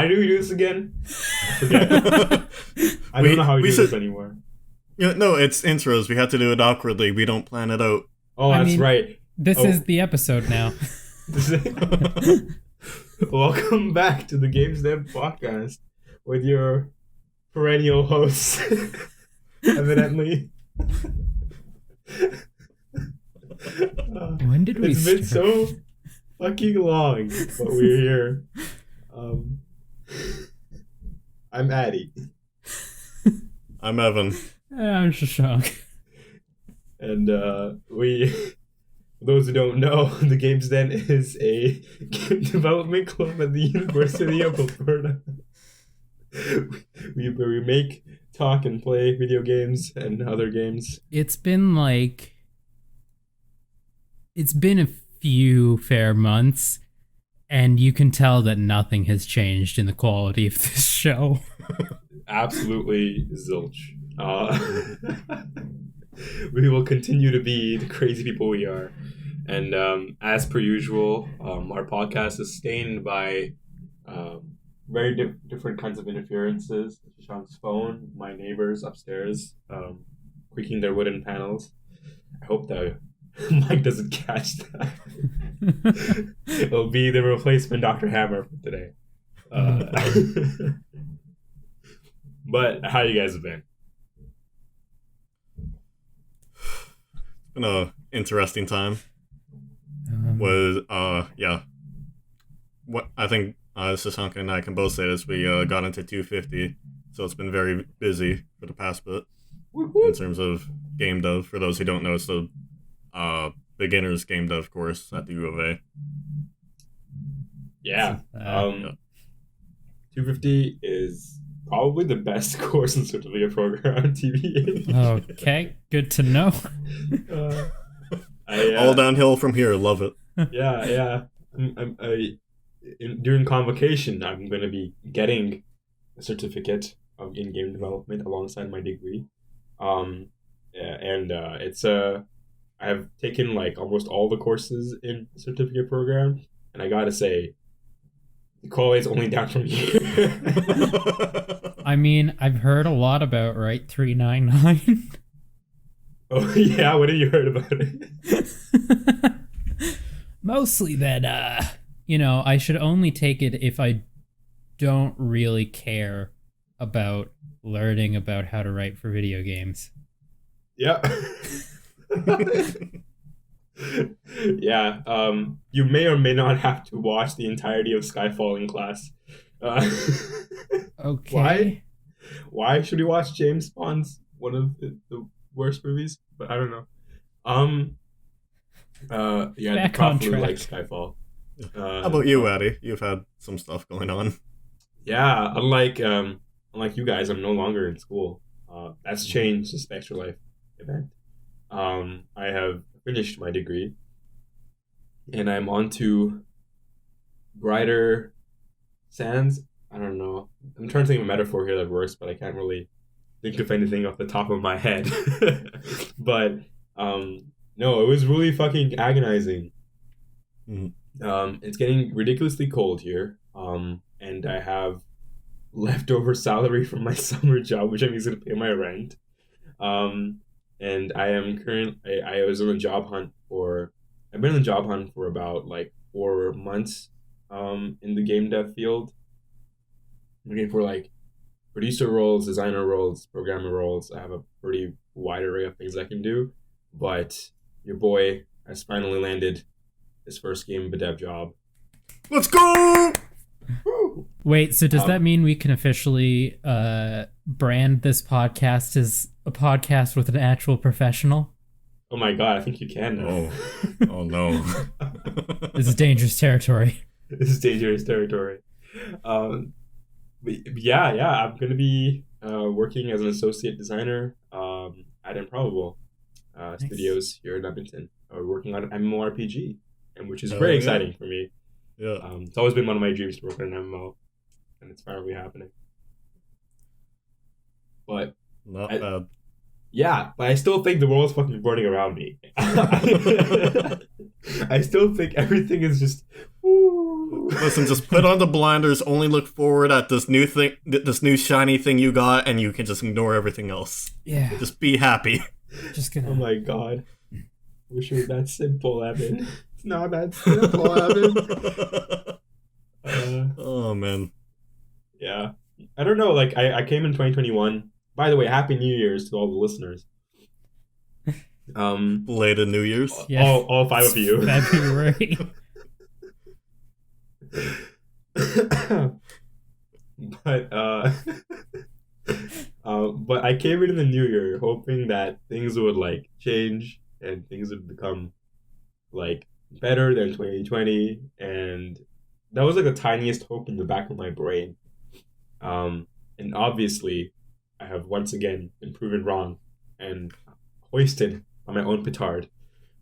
How do we do this again? I forget. I don't know how we do this anymore. Yeah, no, it's intros. We have to do it awkwardly. We don't plan it out. Oh, that's right. This is the episode now. Welcome back to the Games Dev Podcast with your perennial hosts, evidently. When did we It's been so fucking long, but we're here. I'm Atty. I'm Evan. I'm Shashank. And for those who don't know, the Games Den is a game development club at the University of Alberta. We make, talk, and play video games and other games. It's been a few fair months, and you can tell that nothing has changed in the quality of this show. Absolutely zilch. We will continue to be the crazy people we are. And as per usual, our podcast is stained by very different kinds of interferences. Shashank's phone, my neighbors upstairs, creaking their wooden panels. I hope the mic doesn't catch that. It'll be the replacement Dr. Hammer for today. But how you guys have been? It's been an interesting time. What I think Sasanka and I can both say this. We got into 250, so it's been very busy for the past bit in terms of game dev. For those who don't know, it's the beginner's game dev course at the U of A. Yeah. 250 is probably the best course in certificate program on TV. Okay, good to know. All downhill from here. Love it. Yeah. During convocation, I'm going to be getting a certificate of in-game development alongside my degree. It's I have taken like almost all the courses in the certificate program, and I gotta say, the quality is only down from here. I mean, I've heard a lot about Right 399. Oh yeah, what have you heard about it? Mostly that, I should only take it if I don't really care about learning about how to write for video games. Yeah. Yeah. You may or may not have to watch the entirety of Skyfall in class. Okay. Why should we watch James Bond's one of the worst movies? But I don't know. Yeah, probably like Skyfall. How about you, Atty? You've had some stuff going on. Yeah, unlike you guys, I'm no longer in school. That's changed this Extra Life event. I have finished my degree, and I'm on to brighter sands. I don't know. I'm trying to think of a metaphor here that works, but I can't really think of anything off the top of my head. But no, it was really fucking agonizing. Mm-hmm. It's getting ridiculously cold here, and I have leftover salary from my summer job, which I'm using to pay my rent. And I am I was on a job hunt I've been on the job hunt for about like 4 months in the game dev field. I'm looking for like producer roles, designer roles, programmer roles. I have a pretty wide array of things I can do, but your boy has finally landed his first game dev job. Let's go! Wait, so does that mean we can officially brand this podcast as a podcast with an actual professional? Oh my god, I think you can now. Oh no. This is dangerous territory. This is dangerous territory. Yeah, I'm going to be working as an associate designer at Improbable Studios here in Edmonton. Working on an MMORPG, and which is very exciting for me. Yeah. It's always been one of my dreams to work on an MMO, and it's finally happening. But not bad. Yeah, but I still think the world's fucking burning around me. I still think everything is just, Listen, just put on the blinders, only look forward at this new thing, this new shiny thing you got, and you can just ignore everything else. Yeah. Just be happy. Just gonna. Oh my god. Wish it was that simple, Evan. It's not that simple, Evan. Oh, man. Yeah. I don't know, like, I came in 2021. By the way, Happy New Year's to all the listeners. Belated New Year's. Yeah. All 5 of you. February. But I came in the new year hoping that things would like change and things would become like better than 2020, and that was like the tiniest hope in the back of my brain. And obviously, I have once again been proven wrong and hoisted on my own petard.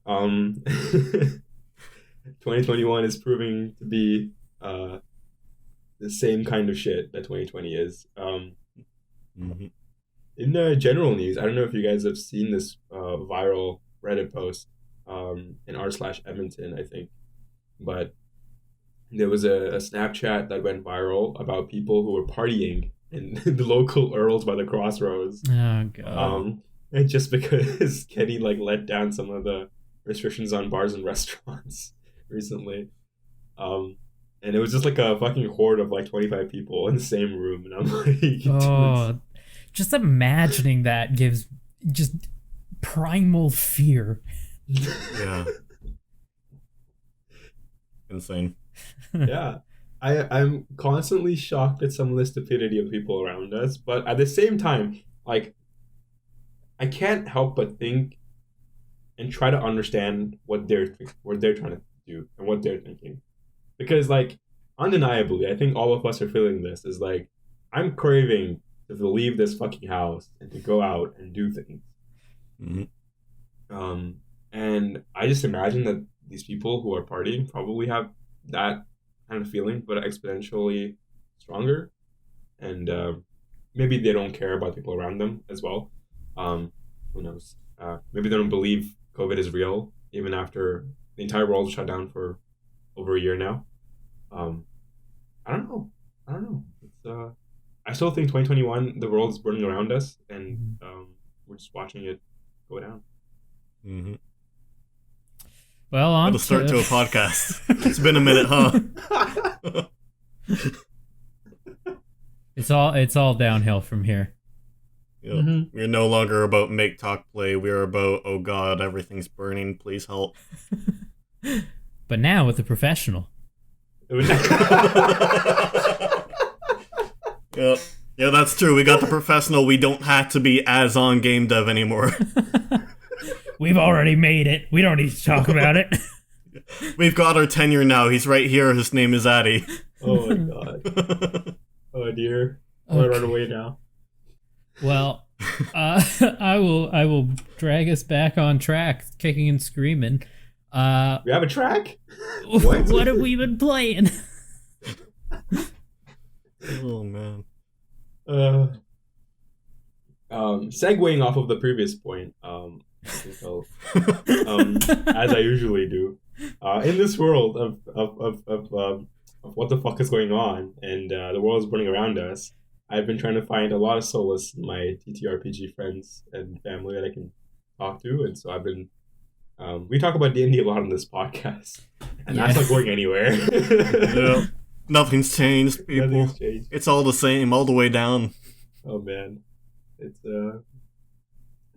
2021 is proving to be the same kind of shit that 2020 is. Mm-hmm. In general news, I don't know if you guys have seen this viral Reddit post in r/Edmonton, I think, but there was a Snapchat that went viral about people who were partying in the local Earls by the Crossroads. Oh god. And just because Kenny like let down some of the restrictions on bars and restaurants recently. And it was just like a fucking horde of like 25 people in the same room, and I'm like, oh, just imagining that gives just primal fear. Yeah. Insane. Yeah. I'm constantly shocked at some of the stupidity of people around us, but at the same time, like, I can't help but think and try to understand what they're trying to do and what they're thinking. Because, like, undeniably, I think all of us are feeling this, is like, I'm craving to leave this fucking house and to go out and do things. Mm-hmm. And I just imagine that these people who are partying probably have that kind of feeling, but exponentially stronger. And maybe they don't care about people around them as well. Who knows? Maybe they don't believe COVID is real, even after the entire world shut down for over a year now. I don't know. It's I still think 2021, the world is burning around us, and we're just watching it go down. Mm-hmm. Well, on the start to a podcast. It's been a minute, huh? It's all downhill from here. Yep. Mm-hmm. We're no longer about make, talk, play. We're about, oh god, everything's burning, please help. But now with a professional. Yep. Yeah, that's true. We got the professional. We don't have to be as on game dev anymore. We've already made it. We don't need to talk about it. We've got our tenure now. He's right here. His name is Atty. Oh my god. Oh dear. I'm gonna run away now. Well, I will drag us back on track, kicking and screaming. We have a track? What have we been playing? Oh man. Segueing off of the previous point, as I usually do, in this world of what the fuck is going on, and the world is burning around us, I've been trying to find a lot of solace in my TTRPG friends and family that I can talk to, and so I've been. We talk about D&D a lot on this podcast, and that's not going anywhere. Yeah. Nothing's changed, people. Nothing's changed. It's all the same, all the way down. Oh man, it's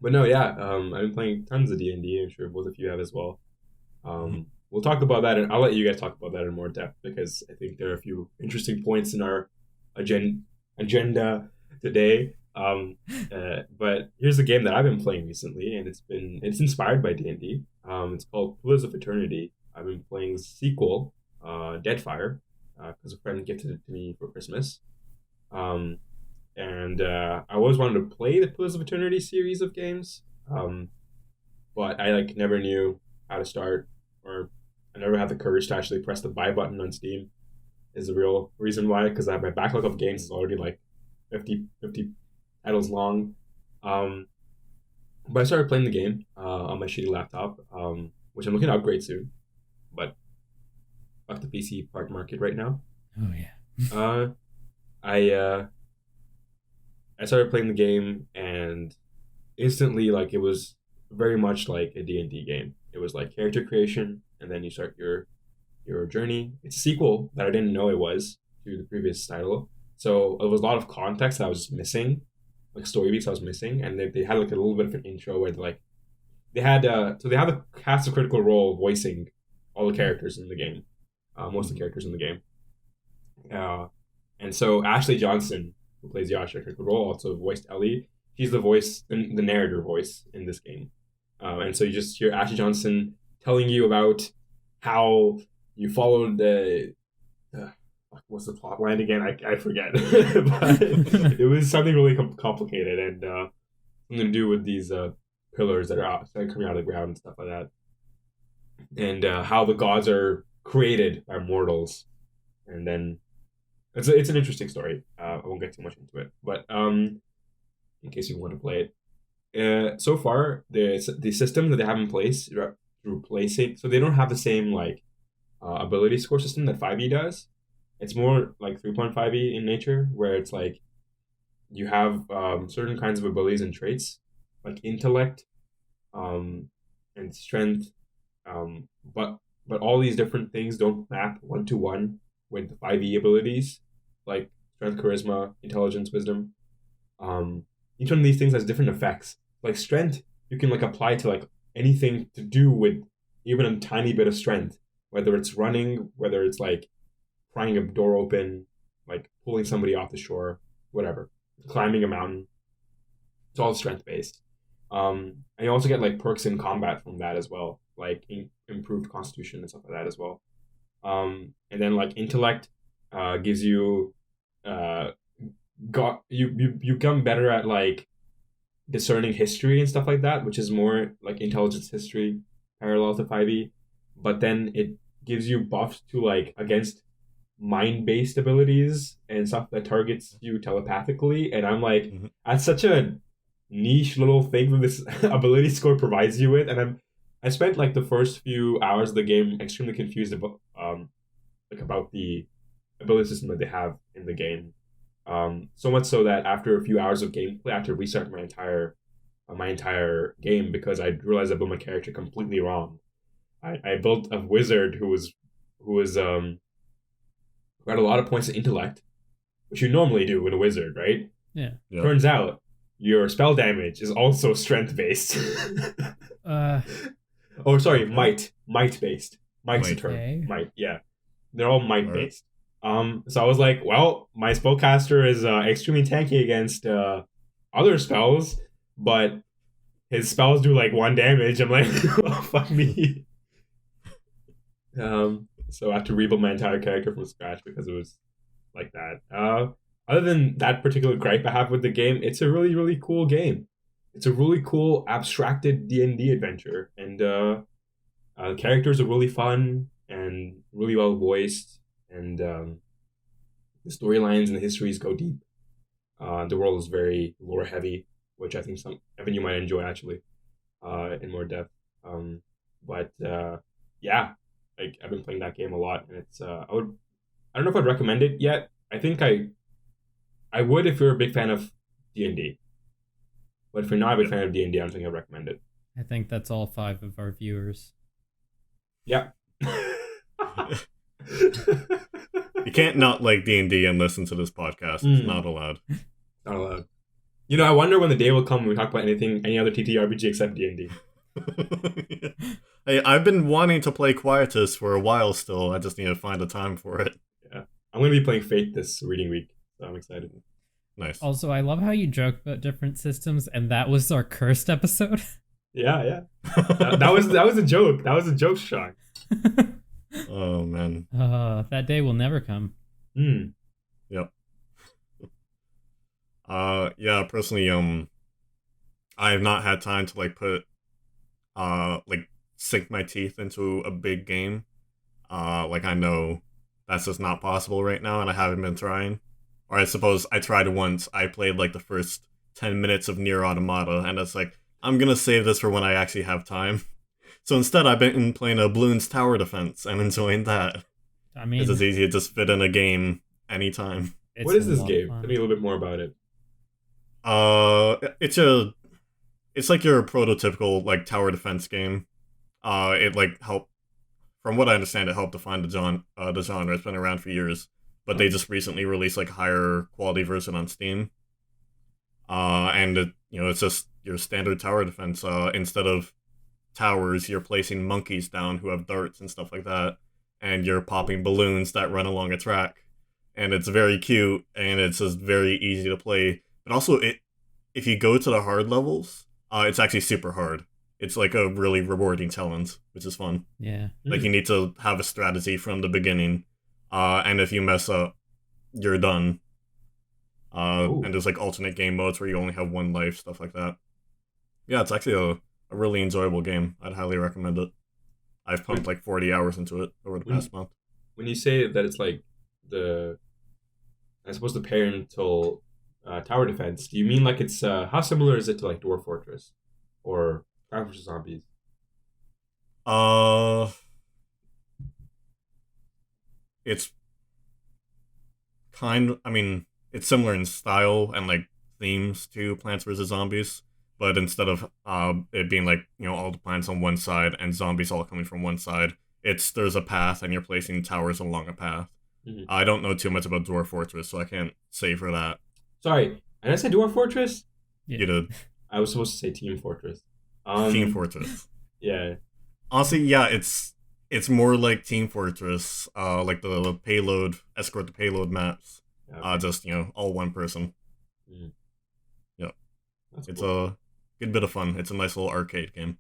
But no, yeah. I've been playing tons of D&D. I'm sure both of you have as well. We'll talk about that, and I'll let you guys talk about that in more depth because I think there are a few interesting points in our agenda today. But here's the game that I've been playing recently, and it's inspired by D&D. It's called Pillars of Eternity. I've been playing the sequel, Deadfire, because a friend gifted it to me for Christmas. And I always wanted to play the Pillars of Eternity series of games, but I never knew how to start, or I never had the courage to actually press the buy button on Steam. Is the real reason why, because my backlog of games is already 50 titles long. But I started playing the game on my shitty laptop, which I'm looking to upgrade soon. But fuck the PC part market right now. Oh yeah. I started playing the game, and instantly, like, it was very much like a D&D game. It was like character creation, and then you start your journey. It's a sequel that I didn't know it was to the previous title, so it was a lot of context that I was just missing, like story beats I was missing, and they had like a little bit of an intro where they had a cast of Critical Role voicing all the characters in the game, most of the characters in the game, and so Ashley Johnson, who plays Yasha Critical Role, also voiced Ellie. She's the voice, the narrator voice in this game, and so you just hear Ashley Johnson telling you about how you followed the what's the plot line again? I forget, but it was something really complicated and something to do with these pillars that are coming out of the ground and stuff like that, and how the gods are created by mortals, and then it's an interesting story. I won't get too much into it, but in case you want to play it, so far the system that they have in place replacing, so they don't have the same like ability score system that 5e does. It's more like 3.5e in nature, where it's like you have certain kinds of abilities and traits like intellect and strength, but all these different things don't map 1-to-1 with the 5e abilities like strength, charisma, intelligence, wisdom. Each one of these things has different effects. Like strength, you can like apply to like anything to do with even a tiny bit of strength, whether it's running, whether it's like prying a door open, like pulling somebody off the shore, whatever, climbing a mountain. It's all strength based. And you also get like perks in combat from that as well, like improved constitution and stuff like that as well. And then like intellect gives you you become better at like discerning history and stuff like that, which is more like intelligence history parallel to 5e, but then it gives you buffs to like against mind-based abilities and stuff that targets you telepathically, and I'm like, that's such a niche little thing that this ability score provides you with, and I spent like the first few hours of the game extremely confused about the ability system that they have in the game. So much so that after a few hours of gameplay, I had to restart my entire game because I realized I built my character completely wrong. I built a wizard who had a lot of points of intellect, which you normally do with a wizard, right? Yeah. Yep. Turns out your spell damage is also strength based. Oh, sorry, might based. Might's the term. Okay. Might, yeah. They're all might based. So I was like, well, my spellcaster is extremely tanky against other spells, but his spells do like 1 damage. I'm like, oh, fuck me. So I have to rebuild my entire character from scratch because it was like that. Other than that particular gripe I have with the game, it's a really, really cool game. It's a really cool abstracted D&D adventure, and the characters are really fun and really well voiced, and the storylines and the histories go deep. The world is very lore heavy, which I think Evan, you might enjoy actually, in more depth. But yeah, like I've been playing that game a lot, and it's I don't know if I'd recommend it yet. I think I would if you're a big fan of D&D. But if you're not a big fan of D&D, I don't think I'd recommend it. I think that's all 5 of our viewers. Yeah. You can't not like D&D and listen to this podcast. It's not allowed. Not allowed. You know, I wonder when the day will come when we talk about any other TTRPG except D&D. Hey, I've been wanting to play Quietus for a while still. I just need to find the time for it. Yeah. I'm going to be playing Fate this reading week, so I'm excited. Nice. Also, I love how you joke about different systems, and that was our cursed episode. Yeah. that was a joke. That was a joke, Sean. Oh, man. That day will never come. Yep. Yeah, personally, I have not had time to put sink my teeth into a big game. I know that's just not possible right now, and I haven't been trying. Or I suppose I tried once. I played the first 10 minutes of Nier Automata, and it's I'm gonna save this for when I actually have time. So instead, I've been playing a Bloons Tower Defense and enjoying that. I mean, It's as easy to just fit in a game anytime. it's What is a this lot of game? fun. Tell me a little bit more about it. It's like your prototypical like tower defense game. It like helped, from what I understand, it helped define the genre. It's been around for years, but they just recently released like a higher quality version on Steam. And it's just your standard tower defense. Instead of towers, you're placing monkeys down who have darts and stuff like that, and you're popping balloons that run along a track. And it's very cute, and it's just very easy to play. But also, if you go to the hard levels, it's actually super hard. It's like a really rewarding challenge, which is fun. Yeah. Like you need to have a strategy from the beginning, and if you mess up, you're done. And there's like alternate game modes where you only have one life, stuff like that. Yeah, it's actually a really enjoyable game. I'd highly recommend it. I've pumped like 40 hours into it over the past month. When you say that it's like I suppose the parental tower defense, do you mean like it's how similar is it to like Dwarf Fortress or Plants vs Zombies? It's I mean, it's similar in style and like themes to Plants vs Zombies, but instead of it being like all the plants on one side and zombies all coming from one side, there's a path and you're placing towers along a path. Mm-hmm. I don't know too much about Dwarf Fortress, so I can't say for that. Sorry, did I say Dwarf Fortress? Yeah. You did. I was supposed to say Team Fortress. Team Fortress. Yeah. Honestly, yeah, it's more like Team Fortress, like the payload, escort the payload maps. Okay. Just all one person. Mm. Yeah, That's it's cool. a good bit of fun. It's a nice little arcade game.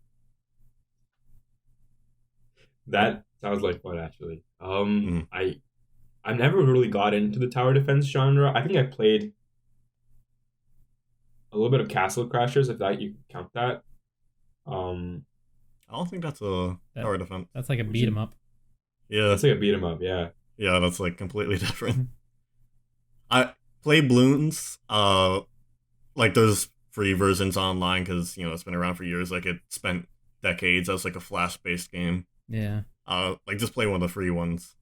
That sounds like fun, actually. I never really got into the tower defense genre. I think I played a little bit of Castle Crashers, if that you can count that. I don't think that's a tower defense. That's like a beat 'em up. Yeah, It's like a beat 'em up, yeah. yeah, that's like completely different. I play Bloons. Like there's free versions online because it's been around for years. Like it spent decades as like a flash-based game. Yeah. Like just play one of the free ones.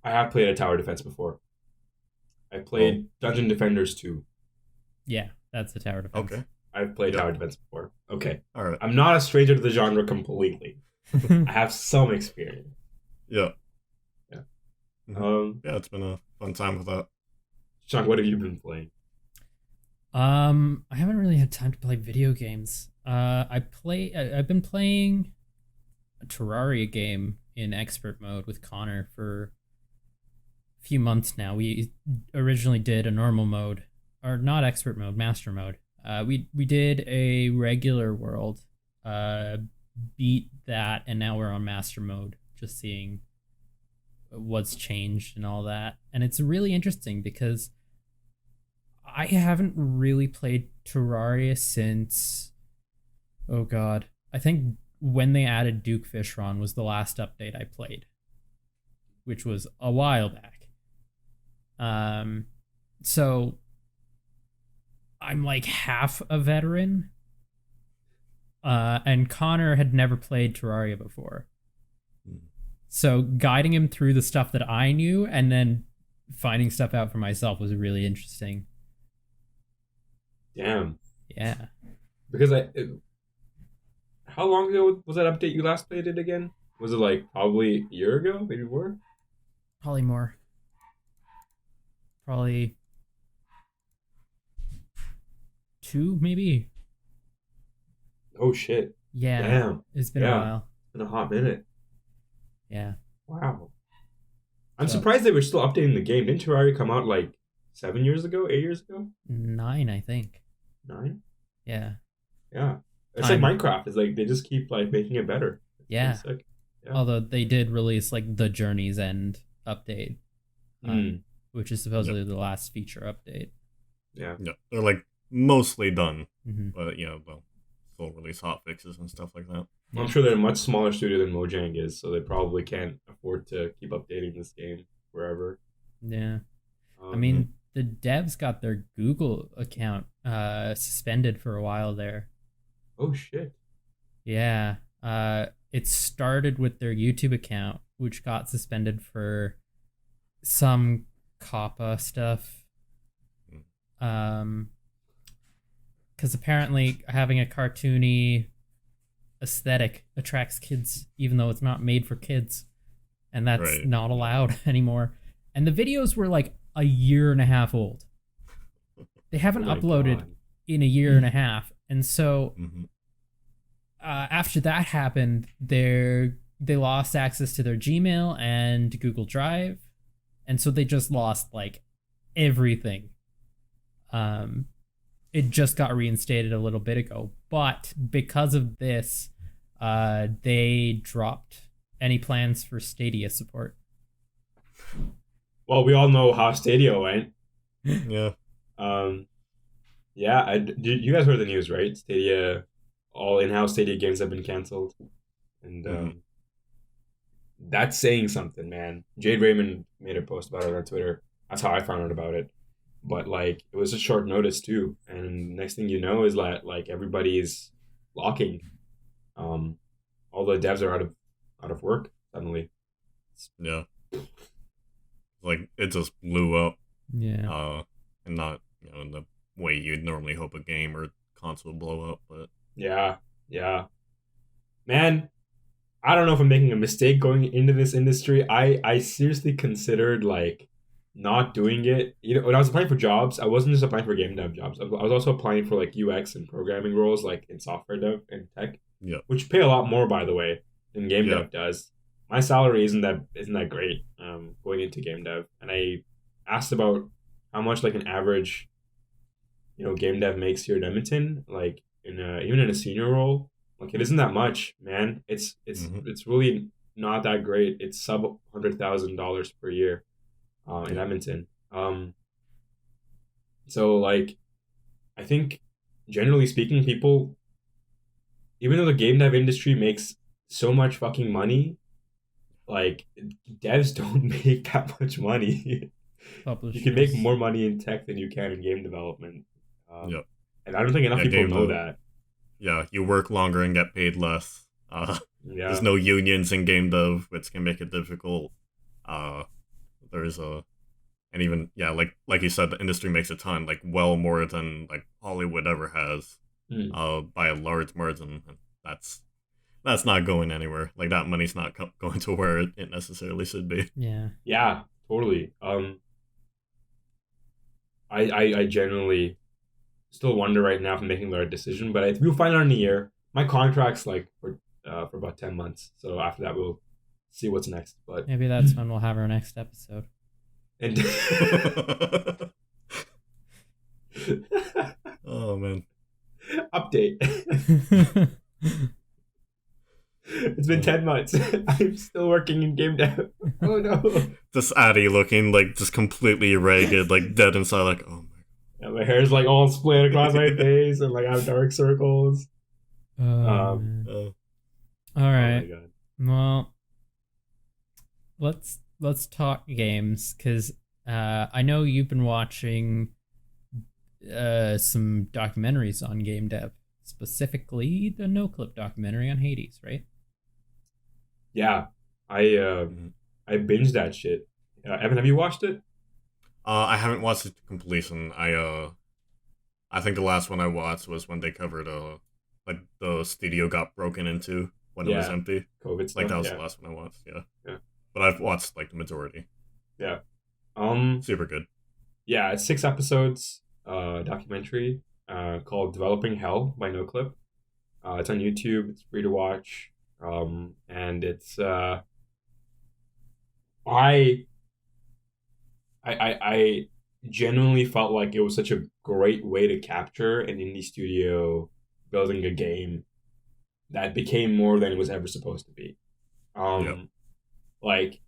I have played a tower defense before. I played Dungeon Defenders 2. Yeah, that's the tower defense. Okay. I've played Yeah. tower defense before. Okay. All right. I'm not a stranger to the genre completely. I have some experience. Yeah. Yeah. Yeah, it's been a fun time with that. Sean, what have you been playing? I haven't really had time to play video games. I've been playing a Terraria game in expert mode with Connor for a few months now. We originally did a normal mode, or not expert mode, master mode. We did a regular world, beat that, and now we're on master mode, just seeing what's changed and all that. And it's really interesting because I haven't really played Terraria since, oh god, I think when they added Duke Fishron was the last update I played, which was a while back. So I'm like half a veteran, and Connor had never played Terraria before. So guiding him through the stuff that I knew and then finding stuff out for myself was really interesting. Damn. Yeah. Because how long ago was that update you last played it again? Was it like probably a year ago? Maybe more? Probably more. Probably 2, maybe. Oh shit. Yeah. Damn. It's been a while. It's been a hot minute. Yeah. Wow. I'm surprised they were still updating the game. Didn't Terraria come out like 7 years ago? 8 years ago? 9, I think. 9? Yeah. Yeah. It's like Minecraft. It's like they just keep like making it better. It's Yeah. sick. Yeah. Although they did release like the Journey's End update, which is supposedly the last feature update. Yeah. Yeah, they're like mostly done, Mm-hmm. but they'll still release hot fixes and stuff like that. Well, I'm sure they're a much smaller studio than Mojang is, so they probably can't afford to keep updating this game forever. Yeah. I mean, the devs got their Google account suspended for a while there. Oh shit. Yeah. It started with their YouTube account, which got suspended for some COPPA stuff. Mm. Because apparently having a cartoony aesthetic attracts kids, even though it's not made for kids, and that's Right. not allowed anymore. And the videos were like a year and a half old. They haven't Oh my uploaded God. in a year and a half, and so Hmm. after that happened, they lost access to their Gmail and Google Drive, and so they just lost like everything. It just got reinstated a little bit ago, but because of this, they dropped any plans for Stadia support. Well, we all know how Stadia went. Yeah. Yeah, you guys heard the news, right? Stadia, all in-house Stadia games have been canceled, and Mhm. that's saying something, man. Jade Raymond made a post about it on Twitter. That's how I found out about it. But like, it was a short notice too, and next thing you know is that like everybody's locking. All the devs are out of work suddenly. Yeah. Like it just blew up. Yeah. And not in the way you'd normally hope a game or console would blow up, but Yeah, yeah, man. I don't know if I'm making a mistake going into this industry. I seriously considered like not doing it. You know, when I was applying for jobs, I wasn't just applying for game dev jobs. I was also applying for like UX and programming roles, like in software dev and tech, yeah. which pay a lot more, by the way, than game Yeah. dev does. My salary isn't that great going into game dev, and I asked about how much like an average game dev makes here in Edmonton, like even in a senior role. Like it isn't that much, man. Hmm. It's really not that great. It's sub $100,000 per year in Yeah. Edmonton. So like I think generally speaking, people, even though the game dev industry makes so much fucking money, like devs don't make that much money. You can make Publishers. more money in tech than you can in game development, Yeah. and I don't think enough Yeah. people Game know dev. that. Yeah. You work longer and get paid less. There's Yeah. no unions in game dev, which can make it difficult. Uh, there's a and even like you said, the industry makes a ton, like well more than like Hollywood ever has, Hmm. by a large margin. And that's not going anywhere. Like that money's not going to where it necessarily should be. Yeah. Yeah, totally. I genuinely still wonder right now if I'm making the right decision, but we'll find out in a year. My contract's like for about 10 months, so after that we'll see what's next. But Maybe that's when we'll have our next episode. and Oh man. update. It's been 10 months. I'm still working in game dev. Oh no. Just Atty looking like just completely ragged, like dead inside, like oh my. Yeah, my hair's like all split across my face, and like I have dark circles. Man. Oh. All Oh right. my god. Well, let's talk games because I know you've been watching some documentaries on game dev, specifically the NoClip documentary on Hades, right? Yeah, I binged that shit. Evan, have you watched it? I haven't watched it to completion. I think the last one I watched was when they covered like the studio got broken into when it was Yeah, empty. COVID Like stuff. that was Yeah, the last one I watched. Yeah. yeah, But I've watched like the majority. yeah. Super good. Yeah, it's 6 episodes. Documentary. Called "Developing Hell" by NoClip. It's on YouTube. It's free to watch. And it's I I genuinely felt like it was such a great way to capture an indie studio building a game that became more than it was ever supposed to be. Yep. Like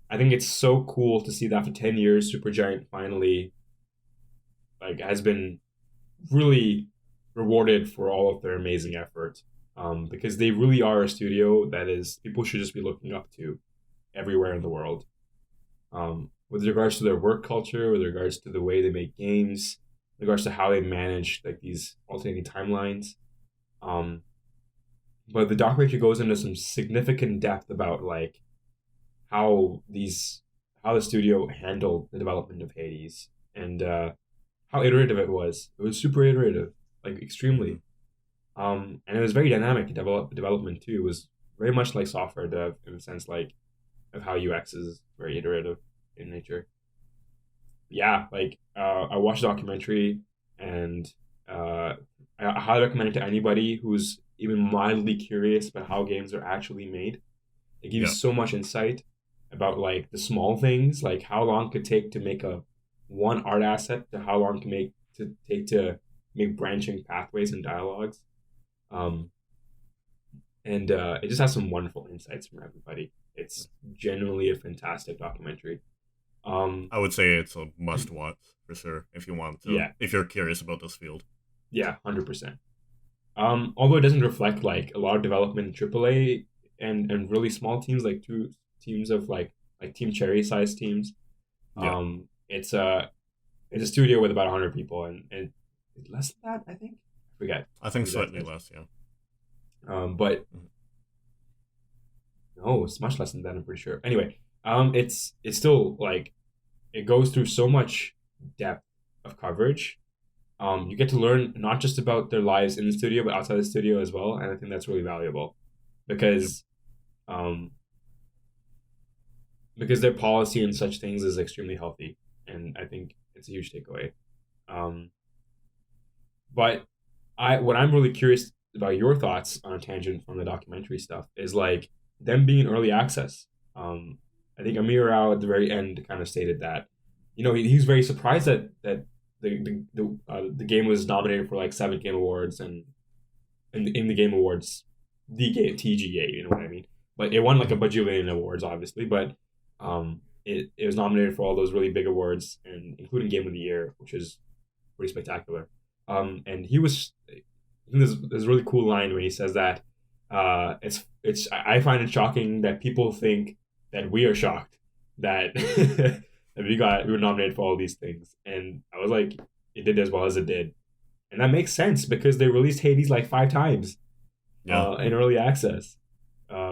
I think it's so cool to see that for 10 years, Supergiant finally like has been really rewarded for all of their amazing effort. Because they really are a studio that is people should just be looking up to everywhere in the world. With regards to their work culture, with regards to the way they make games, with regards to how they manage like these alternating timelines. Um, but the documentary goes into some significant depth about like how how the studio handled the development of Hades and how iterative it was. It was super iterative, like extremely. And it was very dynamic development too. It was very much like software dev in the sense like of how UX is very iterative in nature. Yeah, like I watched a documentary and I highly recommend it to anybody who's even mildly curious about how games are actually made. It gives you Yeah. so much insight about like the small things, like how long it could take to make a one art asset to how long it can take to make branching pathways and dialogues. Um, and it just has some wonderful insights from everybody. It's genuinely a fantastic documentary. Um, I would say it's a must watch for sure if you want to, yeah, if you're curious about this field. yeah, 100%. Although it doesn't reflect like a lot of development in AAA and really small teams, like two teams of like Team Cherry sized teams. Yeah, It's a studio with about 100 people and less than that, I think. I forget. I think the exact slightly size. less. Yeah. But Mhm. no, it's much less than that. I'm pretty sure. Anyway, it's still like it goes through so much depth of coverage. You get to learn not just about their lives in the studio, but outside the studio as well, and I think that's really valuable Yep. because um, because their policy and such things is extremely healthy, and I think it's a huge takeaway. Um, but what I'm really curious about your thoughts on a tangent from the documentary stuff is like them being in early access. I think Amir Rao at the very end kind of stated that, he was very surprised that the game was nominated for like 7 Game Awards and in the Game Awards, the game TGA, you know what I mean? But it won like a Mhm. bajillion awards, obviously, but it was nominated for all those really big awards and including Game of the Year, which is pretty spectacular. And he was, I think there's a really cool line where he says that it's I find it shocking that people think that we are shocked that that we were nominated for all these things, and I was like, it did as well as it did, and that makes sense because they released Hades like 5 times Yeah. in early access,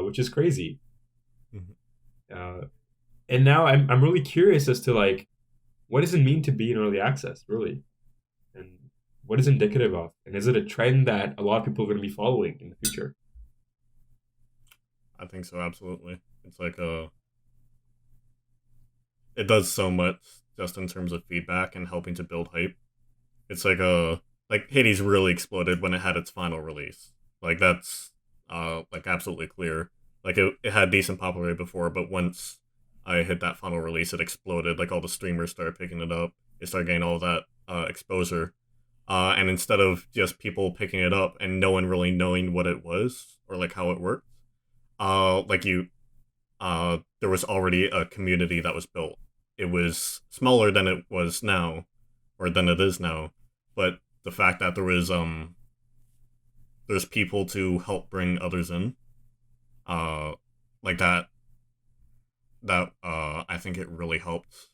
which is crazy. Mhm. Uh, and now I'm really curious as to like what does it mean to be in early access, really, and what is indicative of, and is it a trend that a lot of people are going to be following in the future? I think so. Absolutely. It's like it does so much just in terms of feedback and helping to build hype. It's like Hades really exploded when it had its final release. Like that's like absolutely clear. Like it had decent popularity before, but once I hit that final release, it exploded. Like all the streamers started picking it up. It started getting all that exposure. And instead of just people picking it up and no one really knowing what it was or like how it worked, like there was already a community that was built. It was smaller than it was now, or than it is now, but the fact that there's people to help bring others in, uh, like that I think it really helped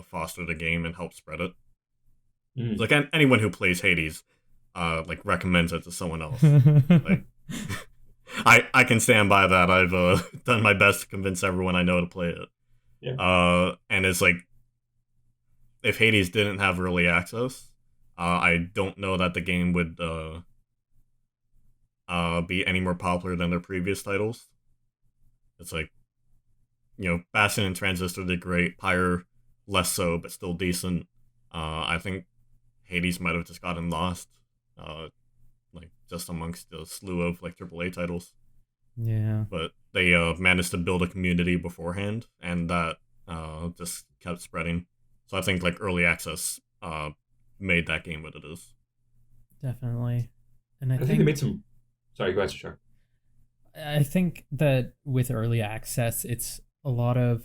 foster the game and help spread it. Mm. Like anyone who plays Hades, like recommends it to someone else. Like I can stand by that. I've done my best to convince everyone I know to play it. Yeah. And it's like if Hades didn't have early access, I don't know that the game would be any more popular than their previous titles. It's like, Bastion and Transistor did great, Pyre less so, but still decent. I think Hades might have just gotten lost, like just amongst the slew of like AAA titles. Yeah. But they managed to build a community beforehand, and that just kept spreading. So I think like early access made that game what it is. Definitely. And I I think they think made some. Sorry, go ahead, sure. I think that with early access, it's a lot of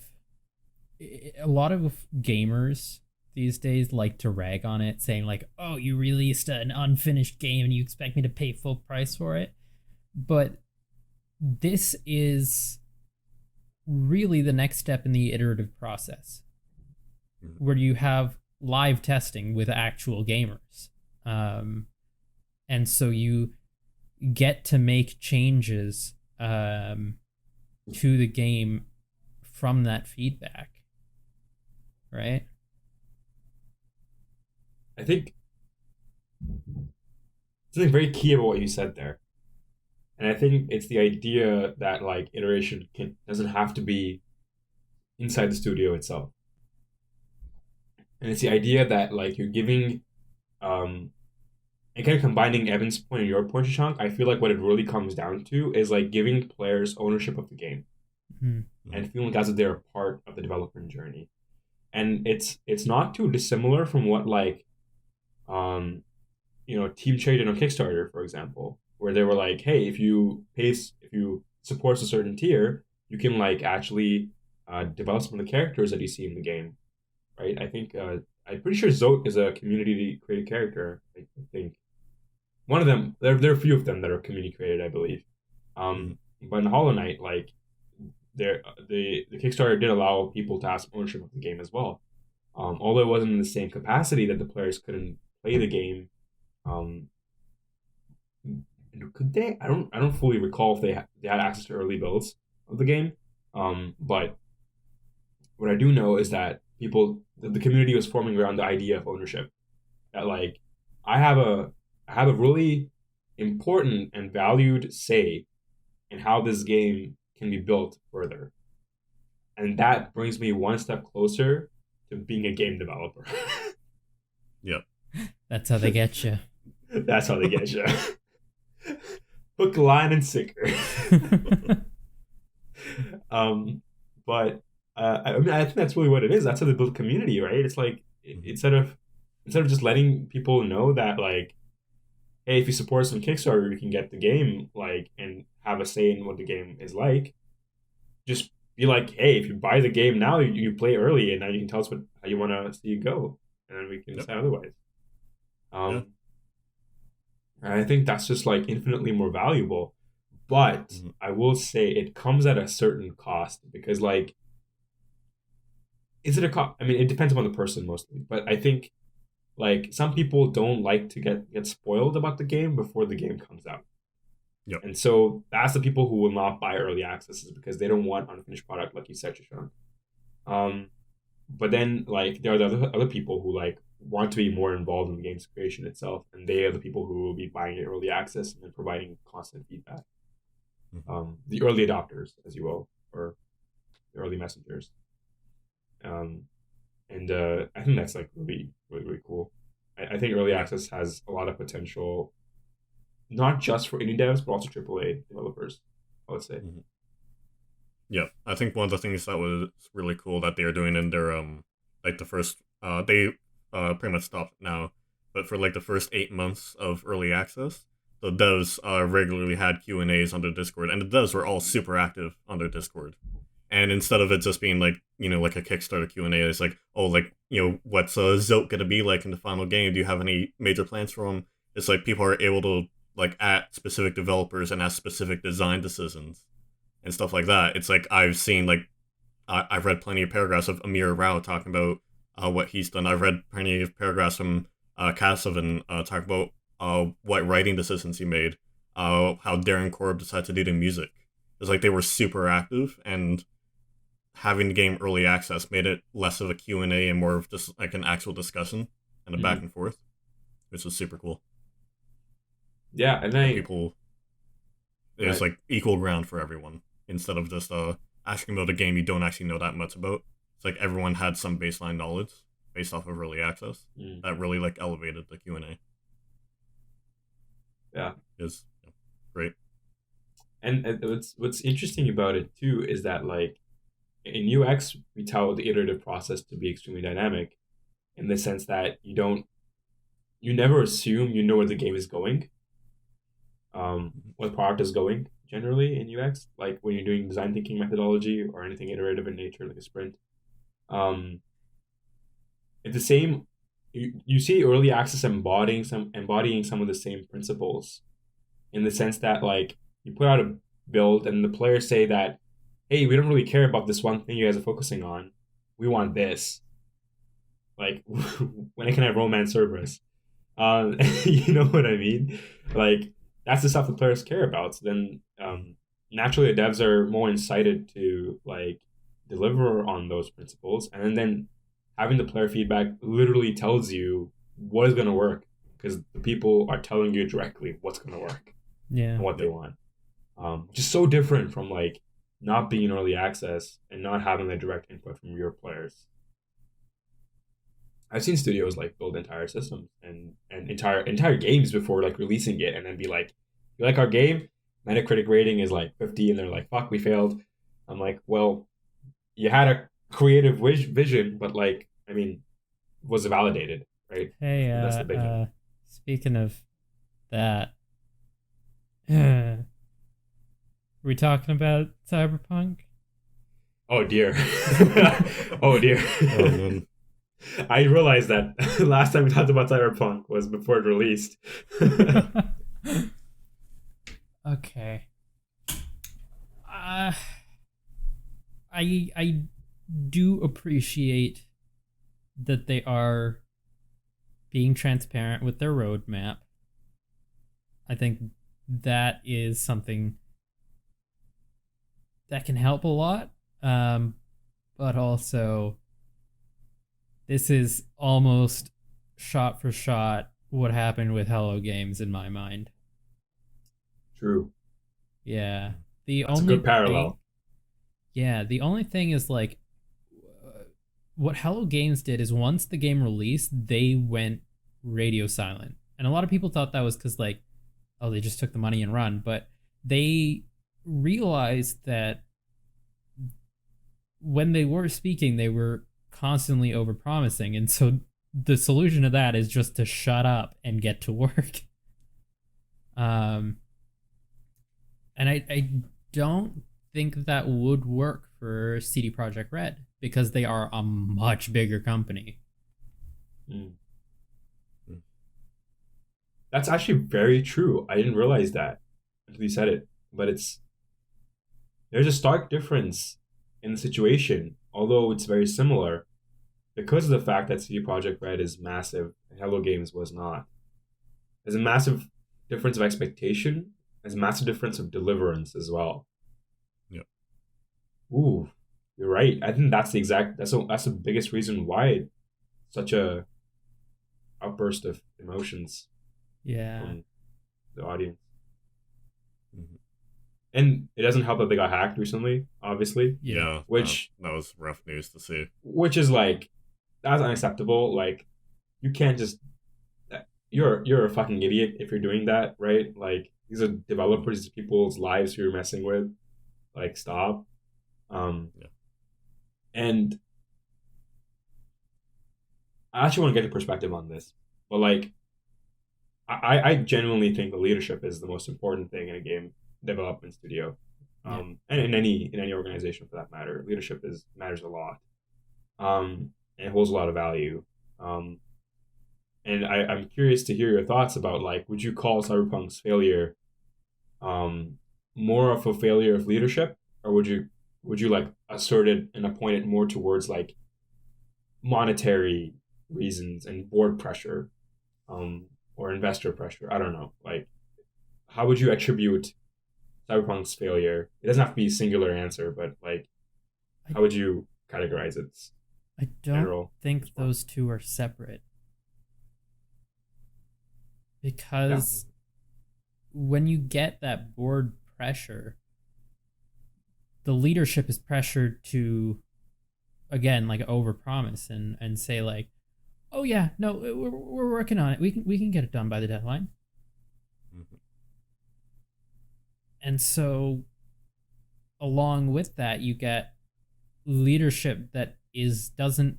gamers these days like to rag on it, saying like, "Oh, you released an unfinished game and you expect me to pay full price for it." But this is really the next step in the iterative process, Mhm. where you have live testing with actual gamers, and so you get to make changes to the game from that feedback. right? I think something very key about what you said there. And I think it's the idea that like iteration doesn't have to be inside the studio itself. And it's the idea that like you're giving and kind of combining Evan's point and your point, Shashank, I feel like what it really comes down to is like giving players ownership of the game and feeling as if they're a part of the development journey. And it's not too dissimilar from what like Team traded on Kickstarter, for example, where they were like, hey, if you support a certain tier, you can like actually develop some of the characters that you see in the game, right? I think I'm pretty sure Zote is a community created character. I think one of them. There are a few of them that are community created, I believe. But in Hollow Knight, like the Kickstarter did allow people to have ownership of the game as well. Although it wasn't in the same capacity that the players couldn't play the game. Could they? I don't fully recall if they had access to early builds of the game. But what I do know is that the community was forming around the idea of ownership. That like I have a really important and valued say in how this game can be built further, and that brings me one step closer to being a game developer. Yep. That's how they get you. That's how they get you. Hook, line, and sinker. But I mean, I think that's really what it is. That's how they build community, right? It's like instead of just letting people know that like, hey, if you support us on Kickstarter, you can get the game like and have a say in what the game is like. Just be like, hey, if you buy the game now, you play early, and now you can tell us how you want to see it go, and then we can decide otherwise. I think that's just like infinitely more valuable. But I will say it comes at a certain cost because like, is it a cost? I mean, it depends upon the person mostly. But I think like some people don't like to get spoiled about the game before the game comes out. Yep. And so that's the people who will not buy early accesses because they don't want unfinished product, like you said, Shashank. But then like there are the other people who like want to be more involved in the game's creation itself, and they are the people who will be buying it early access and then providing constant feedback. The early adopters, as you will, or the early messengers. And I think that's like really, really, really cool. I think early access has a lot of potential, not just for indie devs, but also AAA developers, I would say. Yeah, I think one of the things that was really cool that they are doing in their like the first they pretty much stopped now, but for like the first 8 months of early access, the devs regularly had Q&As on their Discord, and the devs were all super active on their Discord. And instead of it just being like, like a Kickstarter Q&A, it's like, oh, like, what's Zote gonna be like in the final game? Do you have any major plans for him? It's like people are able to like at specific developers and ask specific design decisions and stuff like that. It's like I've seen like I've read plenty of paragraphs of Amir Rao talking about what he's done. I've read plenty of paragraphs from Kassavan talking about what writing decisions he made, how Darren Korb decided to do the music. It's like they were super active, and having the game early access made it less of a Q&A and more of just like an actual discussion and a back and forth, which was super cool. Yeah, and people, it was like equal ground for everyone instead of just asking about a game you don't actually know that much about. It's like everyone had some baseline knowledge based off of early access that really like elevated the Q&A. Yeah, is great. And what's interesting about it too is that like in UX we tell the iterative process to be extremely dynamic, in the sense that you never assume you know where the game is going, what the product is going generally in UX, like when you're doing design thinking methodology or anything iterative in nature like a sprint. It's the same. You see early access embodying some of the same principles, in the sense that like you put out a build and the players say that, hey, we don't really care about this one thing you guys are focusing on. We want this. Like, when can I romance Cerberus? You know what I mean? Like, that's the stuff the players care about. So then, naturally, the devs are more incited to like deliver on those principles, and then having the player feedback literally tells you what is going to work, because the people are telling you directly what's going to work and what they want. Just so different from like not being in early access and not having the direct input from your players. I've seen studios like build entire systems and entire games before like releasing it, and then be like, "You like our game? Metacritic rating is like 50," and they're like, "Fuck, we failed." I'm like, "Well, you had a creative vision, but like, I mean, was it validated, right?" Hey, that's the big thing. Speaking of that, are we talking about Cyberpunk? Oh dear. Oh dear. I realized that last time we talked about Cyberpunk was before it released. Okay. I do appreciate that they are being transparent with their roadmap. I think that is something that can help a lot. But also, this is almost shot for shot what happened with Hello Games in my mind. True. Yeah. That's a good parallel. The only thing is like what Hello Games did is once the game released, they went radio silent. And a lot of people thought that was because like, oh, they just took the money and run. But they realized that when they were speaking, they were constantly overpromising, and so the solution to that is just to shut up and get to work. And I don't think that would work for CD Projekt Red because they are a much bigger company. That's actually very true. I didn't realize that until you said it, but there's a stark difference in the situation, although it's very similar, because of the fact that CD Projekt Red is massive and Hello Games was not. There's a massive difference of expectation. There's a massive difference of deliverance as well. Yeah. Ooh, you're right. I think that's the biggest reason why such a outburst of emotions. Yeah. From the audience. Mm-hmm. And it doesn't help that they got hacked recently, obviously. Yeah. Which that was rough news to see. Which is like, that's unacceptable. Like, you can't just, you're a fucking idiot if you're doing that, right? Like, these are developers, these are people's lives who you're messing with. Like, stop. Yeah. And I actually want to get your perspective on this, but like, I genuinely think the leadership is the most important thing in a game development studio, and in any organization for that matter. Leadership matters a lot, and it holds a lot of value. And I'm curious to hear your thoughts about, like, would you call Cyberpunk's failure more of a failure of leadership, or would you like assert it and appoint it more towards like monetary reasons and board pressure, or investor pressure? I don't know. Like, how would you attribute Cyberpunk's failure? It doesn't have to be a singular answer, but like, how would you categorize it? I don't think those two are separate. Because when you get that board pressure, the leadership is pressured to, again, like overpromise and say like, oh yeah, no, we're working on it. We can get it done by the deadline. Mm-hmm. And so, along with that, you get leadership that doesn't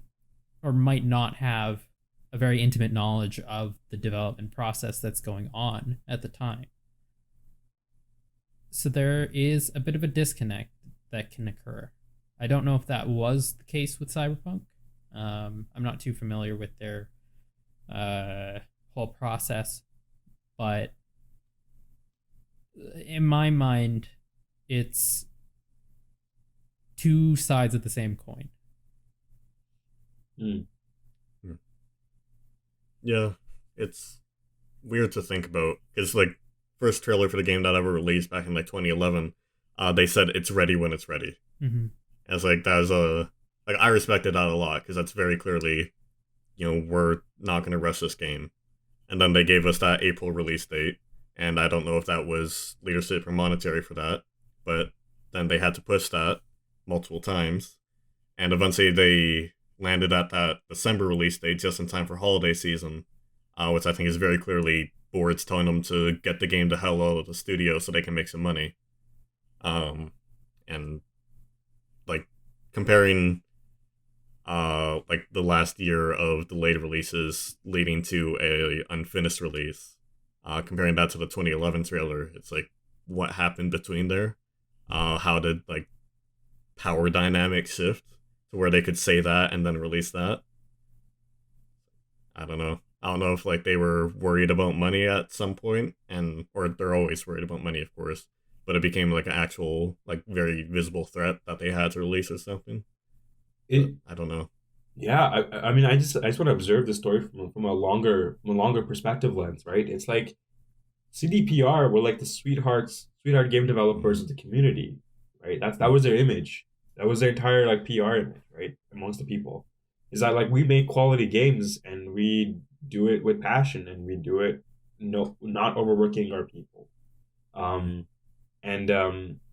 or might not have a very intimate knowledge of the development process that's going on at the time. So there is a bit of a disconnect that can occur. I don't know if that was the case with Cyberpunk. I'm not too familiar with their whole process, but in my mind, it's two sides of the same coin. Yeah, it's weird to think about, because like first trailer for the game that ever released back in like 2011, they said it's ready when it's ready. Mm-hmm. As like that was a like I respected that a lot because that's very clearly, we're not going to rush this game. And then they gave us that April release date, and I don't know if that was leadership or monetary for that, but then they had to push that multiple times, and eventually they landed at that December release date just in time for holiday season, which I think is very clearly boards telling them to get the game the hell out of the studio so they can make some money. And like comparing like the last year of delayed releases leading to a unfinished release, comparing that to the 2011 trailer, it's like what happened between there? How did like power dynamics shift to where they could say that and then release that? I don't know. I don't know if like they were worried about money at some point, or they're always worried about money, of course, but it became like an actual like very visible threat that they had to release or something. I don't know. Yeah, I mean, I just want to observe the story from a longer perspective lens, right? It's like CDPR were like the sweetheart game developers of the community, right? That was their image. That was their entire like PR image, right? Amongst the people, is that like we make quality games and we do it with passion and we do it not overworking our people, and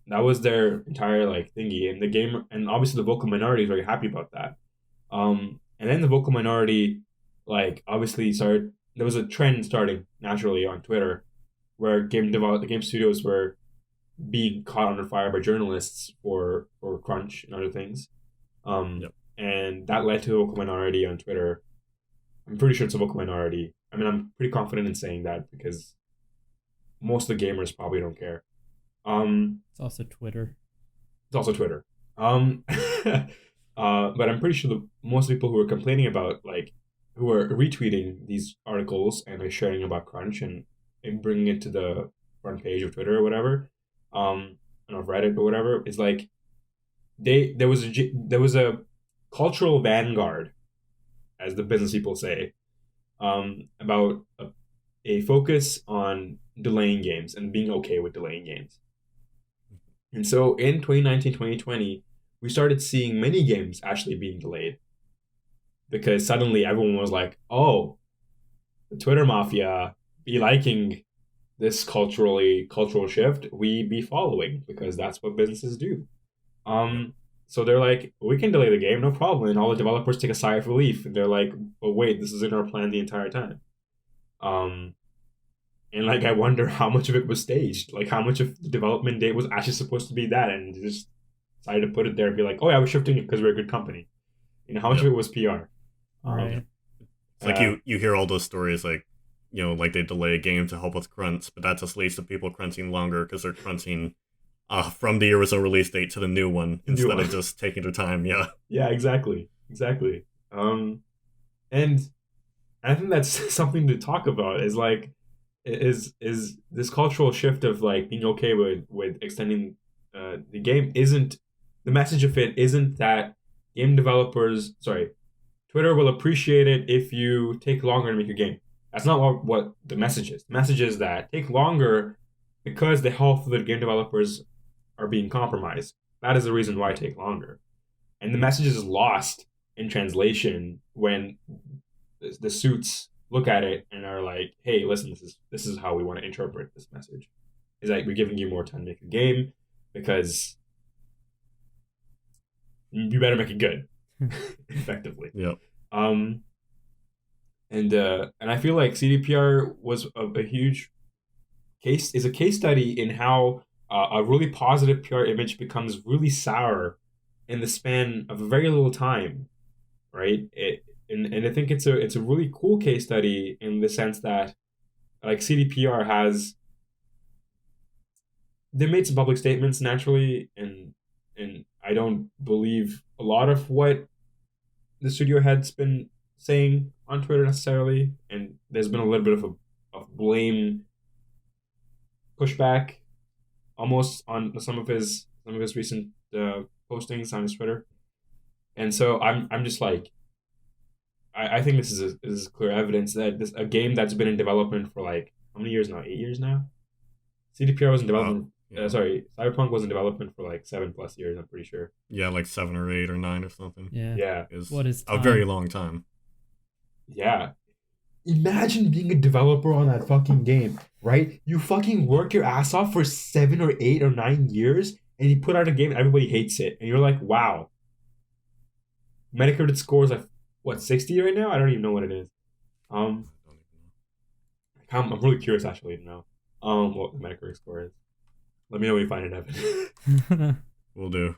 that was their entire like thingy. And the game, and obviously the vocal minority is very happy about that. And then the vocal minority, like obviously started. There was a trend starting naturally on Twitter, where the game studios were being caught under fire by journalists for crunch and other things. Yep. And that led to a vocal minority on Twitter. I'm pretty sure it's a vocal minority. I mean, I'm pretty confident in saying that because most of the gamers probably don't care. It's also Twitter. It's also Twitter. But I'm pretty sure that most people who are complaining about, like, who are retweeting these articles and are sharing about crunch and bringing it to the front page of Twitter or whatever, and of Reddit or whatever, is like there was a cultural vanguard, as the business people say, about a focus on delaying games and being okay with delaying games. And so in 2019, 2020, we started seeing many games actually being delayed because suddenly everyone was like, oh, the Twitter mafia be liking this cultural shift, we be following because that's what businesses do. So they're like, we can delay the game, no problem. And all the developers take a sigh of relief and they're like, but wait, this is in our plan the entire time. And like, I wonder how much of it was staged, like how much of the development date was actually supposed to be that, and just decided to put it there and be like, oh yeah, we're shifting it because we're a good company. How much of it was PR? Right. It's like you hear all those stories like, like they delay a game to help with crunch, but that just leads to people crunching longer because they're crunching from the original release date to the new one instead of just taking their time. Yeah. Yeah, exactly. And I think that's something to talk about. Is like, is this cultural shift of like being okay with extending the game? Isn't the message of it? Isn't that Twitter will appreciate it if you take longer to make your game. That's not what the message is. The message is that take longer because the health of the game developers are being compromised. That is the reason why take longer. And the message is lost in translation when the suits look at it and are like, hey, listen, this is how we want to interpret this message. Is like, we're giving you more time to make a game because you better make it good. Effectively. Yep. And I feel like CDPR was a huge case study in how a really positive PR image becomes really sour in the span of a very little time, right? And I think it's a really cool case study in the sense that like CDPR they made some public statements naturally, and I don't believe a lot of what the studio head's been saying on Twitter necessarily, and there's been a little bit of blame pushback almost on some of his recent postings on his Twitter. And so I'm just like, I think this is clear evidence that a game that's been in development for like how many years now? 8 years now. CDPR was in development Yeah. Cyberpunk was in development for like 7+ years. I'm pretty sure. Yeah, like 7 or 8 or 9 or something. Yeah. Yeah, Is What is a very time? long time. yeah. Imagine being a developer on that fucking game, right? You fucking work your ass off for 7 or 8 or 9 years, and you put out a game and everybody hates it, and you're like, wow. Metacritic score is like what 60 right now? I don't even know what it is. Um, I don't even know. I'm really curious actually to know what the Metacritic score is. Let me know when you find it, Evan. Will do.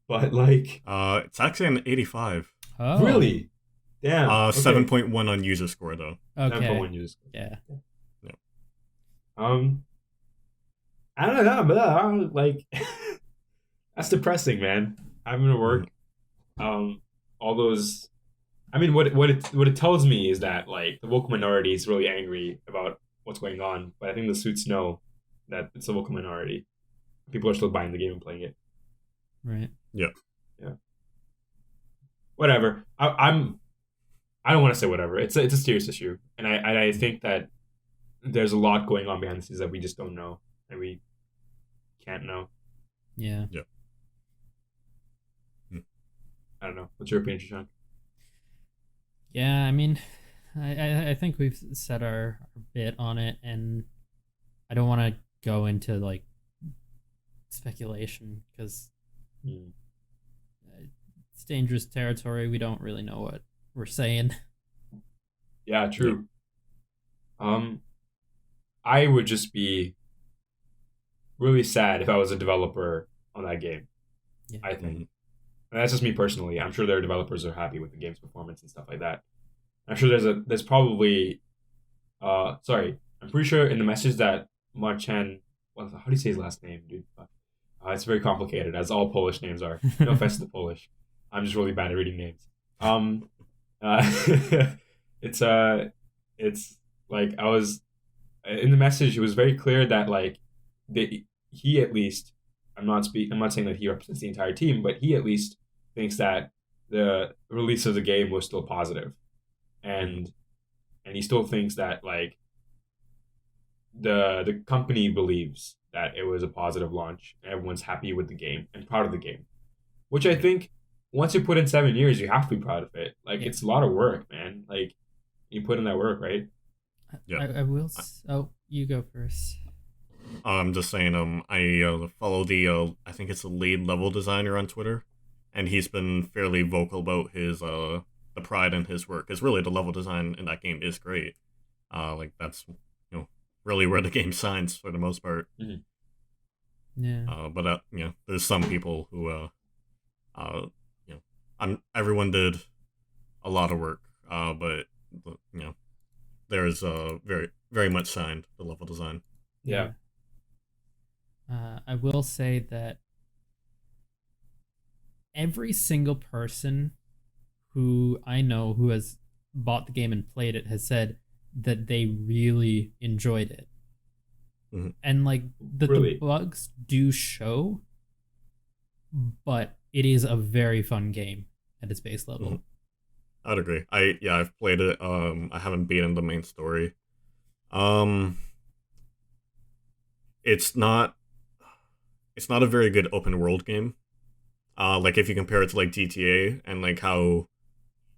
But like, It's actually an 85. Oh. really, damn. Okay. 7.1 on user score though. Okay. 7.1 users. Yeah. I don't know, but like, that's depressing, man. Having to work, all those. I mean, what it tells me is that like the vocal minority is really angry about what's going on, but I think the suits know that it's a vocal minority. People are still buying the game and playing it. Right. Yeah. Whatever. I don't want to say whatever. It's a serious issue, and I think that there's a lot going on behind the scenes that we just don't know, and we can't know. Yeah. I don't know. What's your opinion, Shashank? Yeah, I mean, I think we've said our bit on it, and I don't want to go into like speculation because it's dangerous territory. We don't really know what we're saying. Yeah, true. I would just be really sad if I was a developer on that game. Yeah. I think. And that's just me personally. I'm sure their developers are happy with the game's performance and stuff like that. I'm sure there's probably I'm pretty sure in the message that Marchan, how do you say his last name, dude? It's very complicated, as all Polish names are. No offense to the Polish. I'm just really bad at reading names. It's like I was in the message. It was very clear that like he at least. I'm not saying that he represents the entire team, but he at least thinks that the release of the game was still positive, and he still thinks that like the company believes that it was a positive launch. Everyone's happy with the game and proud of the game, which I think once you put in 7 years, you have to be proud of it. Like it's a lot of work, man. Like you put in that work, right? Yeah. I will. Oh, you go first. I'm just saying, I follow the, I think it's the lead level designer on Twitter, and he's been fairly vocal about his, the pride in his work. Because really, the level design in that game is great. Like, that's, really where the game shines for the most part. Mm-hmm. Yeah. But, there's some people who, everyone did a lot of work, but, there's, very, very much shined, the level design. Yeah. I will say that every single person who I know who has bought the game and played it has said that they really enjoyed it. Mm-hmm. And like the bugs do show, but it is a very fun game at its base level. Mm-hmm. I'd agree. I've played it. I haven't beaten the main story. It's not a very good open world game. Like if you compare it to like GTA and like how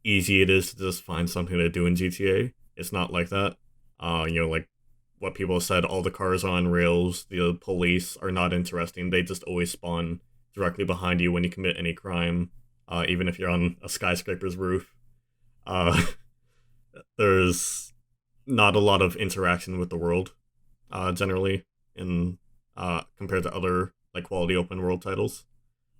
easy it is to just find something to do in GTA, it's not like that. Like what people said, all the cars are on rails, the police are not interesting. They just always spawn directly behind you when you commit any crime, even if you're on a skyscraper's roof. There's not a lot of interaction with the world, generally, in compared to other like quality open world titles.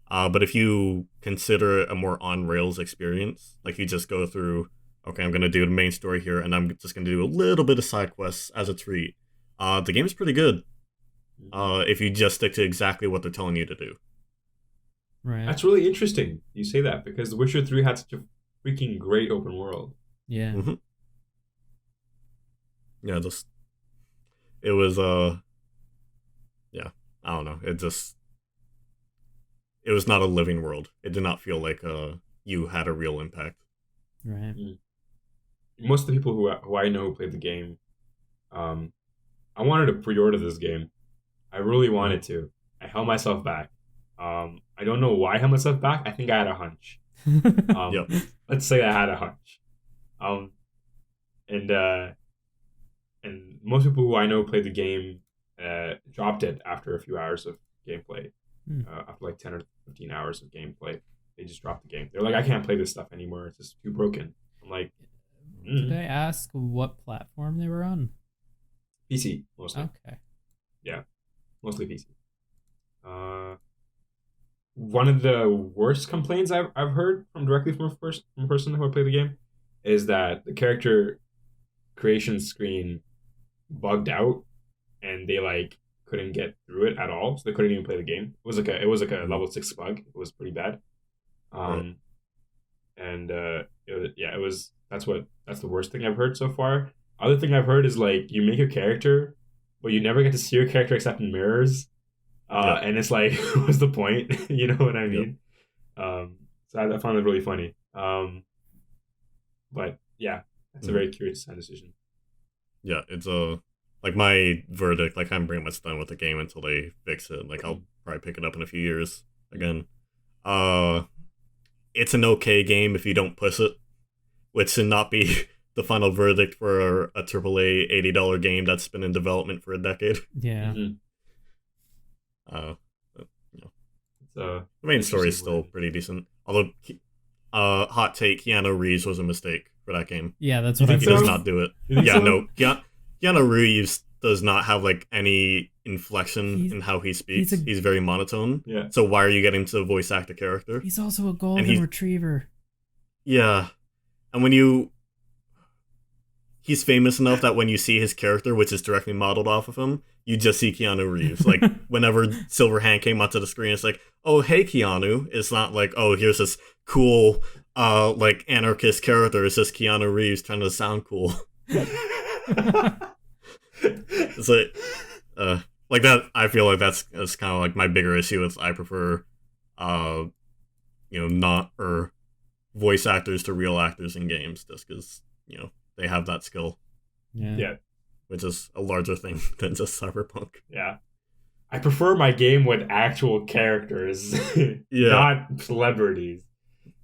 But if you consider it a more on rails experience, like you just go through, okay, I'm gonna do the main story here, and I'm just gonna do a little bit of side quests as a treat. The game is pretty good. If you just stick to exactly what they're telling you to do. Right. That's really interesting. You say that because The Witcher 3 had such a freaking great open world. Yeah. Mm-hmm. Yeah, it was yeah, I don't know. It was not a living world. It did not feel like you had a real impact. Right. Most of the people who I know who played the game, I wanted to pre-order this game. I really wanted to. I held myself back. I don't know why I held myself back. I think I had a hunch. Yep. Let's say I had a hunch. Um, and most people who I know played the game dropped it after a few hours of gameplay. After like 10 or 15 hours of gameplay, they just dropped the game. They're like, I can't play this stuff anymore. It's just too broken. I'm like, Did I ask what platform they were on? PC mostly. Okay. Yeah, mostly PC. One of the worst complaints I've heard directly from a person who played the game is that the character creation screen bugged out and they like couldn't get through it at all, so they couldn't even play the game. It was like a level 6 bug. It was pretty bad. Right. And that's the worst thing I've heard so far. Other thing I've heard is like you make a character, but you never get to see your character except in mirrors. And it's like, what's the point? You know what I mean? Yep. So I found it really funny. But yeah, it's a very curious decision. Yeah, it's like my verdict. Like I'm pretty much done with the game until they fix it. Like I'll probably pick it up in a few years again. It's an okay game if you don't push it, which should not be the final verdict for a AAA $80 game that's been in development for a decade. Yeah. The main story is still pretty decent. Although, hot take, Keanu Reeves was a mistake for that game. Yeah, that's what I He thought. does not do it. Yeah, no. Keanu Reeves does not have like any inflection in how he speaks. He's very monotone. Yeah. So why are you getting to voice act a character? He's also a golden retriever. Yeah. And he's famous enough that when you see his character, which is directly modeled off of him, you just see Keanu Reeves. Like, whenever Silverhand came onto the screen, it's like, oh, hey, Keanu. It's not like, oh, here's this cool, like, anarchist character. It's just Keanu Reeves trying to sound cool. It's like that. I feel like that's kind of like my bigger issue with I prefer, voice actors to real actors in games, just because, they have that skill. Yeah. Which is a larger thing than just Cyberpunk. Yeah. I prefer my game with actual characters, not celebrities,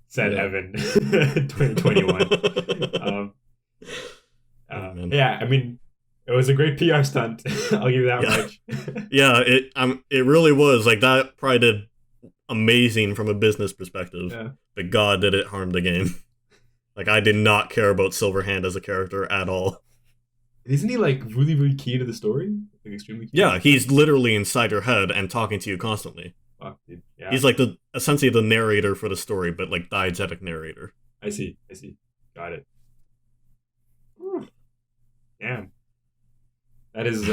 said Evan, 2021. Yeah, I mean, it was a great PR stunt. I'll give you that much. Yeah, it really was. Like, that probably did amazing from a business perspective. Yeah. But God, did it harm the game. Like, I did not care about Silverhand as a character at all. Isn't he, like, really, really key to the story? Like, extremely key? Yeah, he's literally inside your head and talking to you constantly. Fuck, dude. Yeah. He's, like, essentially the narrator for the story, but, like, diegetic narrator. I see. Got it. Damn. That is,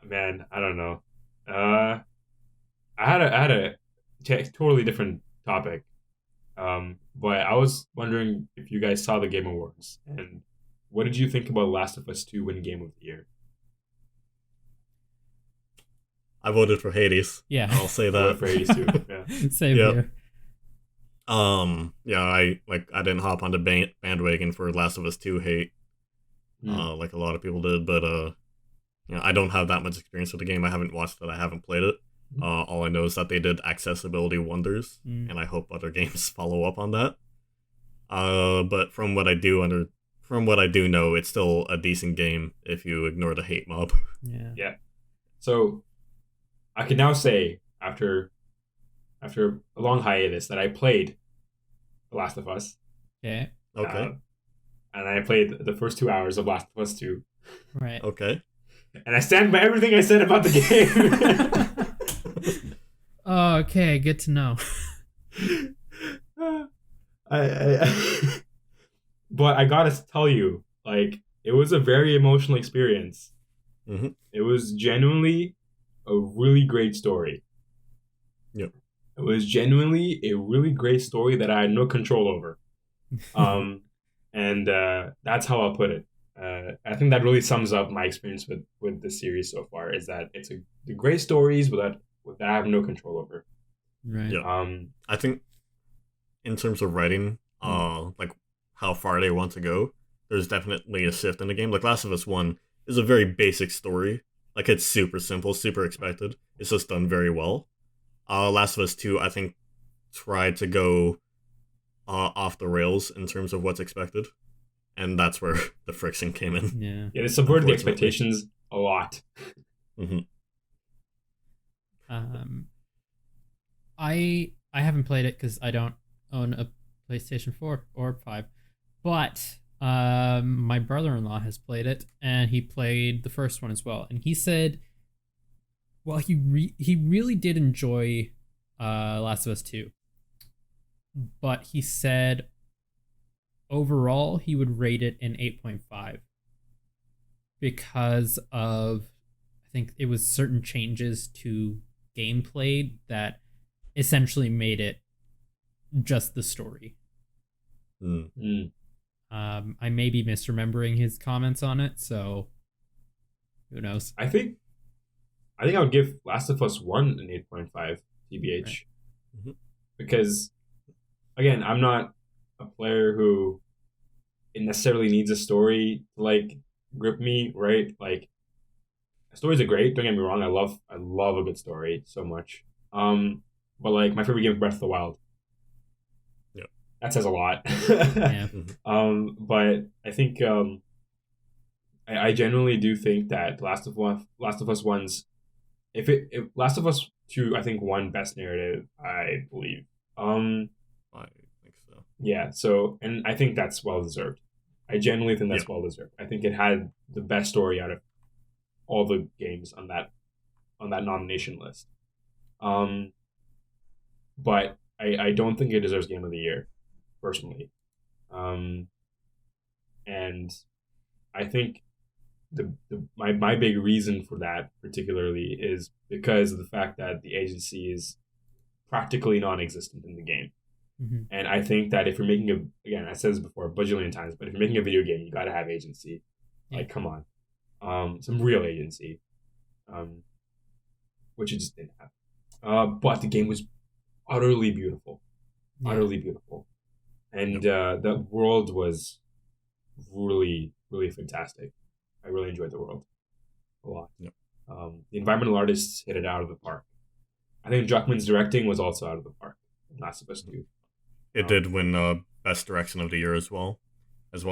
man, I don't know. I had a totally different topic. But I was wondering if you guys saw the Game Awards, and what did you think about Last of Us 2 win Game of the Year? I voted for Hades. Yeah, I'll say that. I voted for Hades too. Yeah. Same here. Yeah, I didn't hop on the bandwagon for Last of Us 2 hate, like a lot of people did, but I don't have that much experience with the game. I haven't watched it. I haven't played it. All I know is that they did accessibility wonders, and I hope other games follow up on that. But from what I do know, it's still a decent game if you ignore the hate mob. Yeah. So I can now say after a long hiatus that I played The Last of Us. Yeah. Okay. And I played the first 2 hours of Last of Us 2. Right. Okay. And I stand by everything I said about the game. Oh, okay, good to know. But I gotta tell you, like, it was a very emotional experience. Mm-hmm. It was genuinely a really great story. Yep. It was genuinely a really great story that I had no control over. And that's how I'll put it. I think that really sums up my experience with the series so far, is that it's the great stories that I have no control over. Right. Yeah. I think in terms of writing, like how far they want to go, there's definitely a shift in the game. Like Last of Us 1 is a very basic story, Like, it's super simple, super expected. It's just done very well. Last of Us 2, I think, tried to go off the rails in terms of what's expected, and that's where the friction came in. Yeah. Yeah, they subverted the expectations a lot. Mm-hmm. I haven't played it because I don't own a PlayStation 4 or 5, but my brother-in-law has played it, and he played the first one as well, and he said, well, he really did enjoy Last of Us 2, but he said overall he would rate it an 8.5 because of, I think it was certain changes to gameplay that essentially made it just the story. I may be misremembering his comments on it, so who knows? I think I would give Last of Us 1 an 8.5 TBH. Right. Mm-hmm. Because, again, I'm not a player who necessarily needs a story to, like, grip me, right? Like, stories are great, don't get me wrong. I love a good story so much. But, like, my favorite game is Breath of the Wild. Yeah. That says a lot. Yeah. But I think I genuinely do think that Last of Us 1's if Last of Us 2, I think, won best narrative, I believe. I think so. Yeah, so, and I think that's well deserved. I genuinely think that's well deserved. I think it had the best story out of all the games on that nomination list. But I don't think it deserves Game of the Year, personally. And I think my big reason for that particularly is because of the fact that the agency is practically non-existent in the game. Mm-hmm. And I think that if you're making again, I said this before a bajillion times, but if you're making a video game, you got to have agency. Yeah. Like, come on, some real agency, which it just didn't have. But the game was utterly beautiful, and the world was really, really fantastic. I really enjoyed the world a lot. Yep. The environmental artists hit it out of the park. I think Druckmann's directing was also out of the park. Last of Us 2. It did win Best Direction of the Year as well as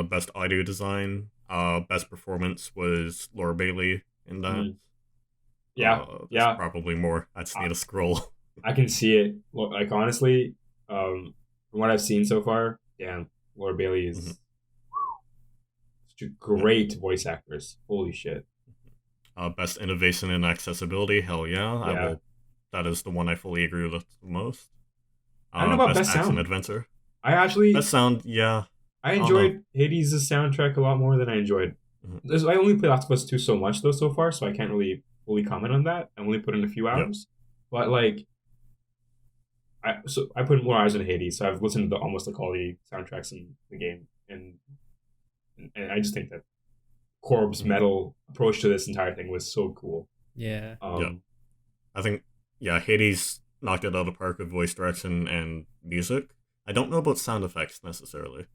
Best Audio Design. Best Performance was Laura Bailey in that. Mm-hmm. There's probably more. I just need to scroll. I can see it. Like, honestly, from what I've seen so far, Laura Bailey is such a great voice actress. Holy shit. Best Innovation and Accessibility. Hell yeah. That is the one I fully agree with the most. I don't know about Best Action Sound. Adventure. Best Sound, yeah. I enjoyed Hades' soundtrack a lot more than I enjoyed. I only played Last of Us 2 so much, though, so far, so I can't really fully comment on that. I only put in a few hours. But, like, I put more hours in Hades, so I've listened to almost like all the soundtracks in the game, and I just think that Corb's metal approach to this entire thing was so cool. Yeah. I think, Hades knocked it out of the park with voice direction and music. I don't know about sound effects necessarily.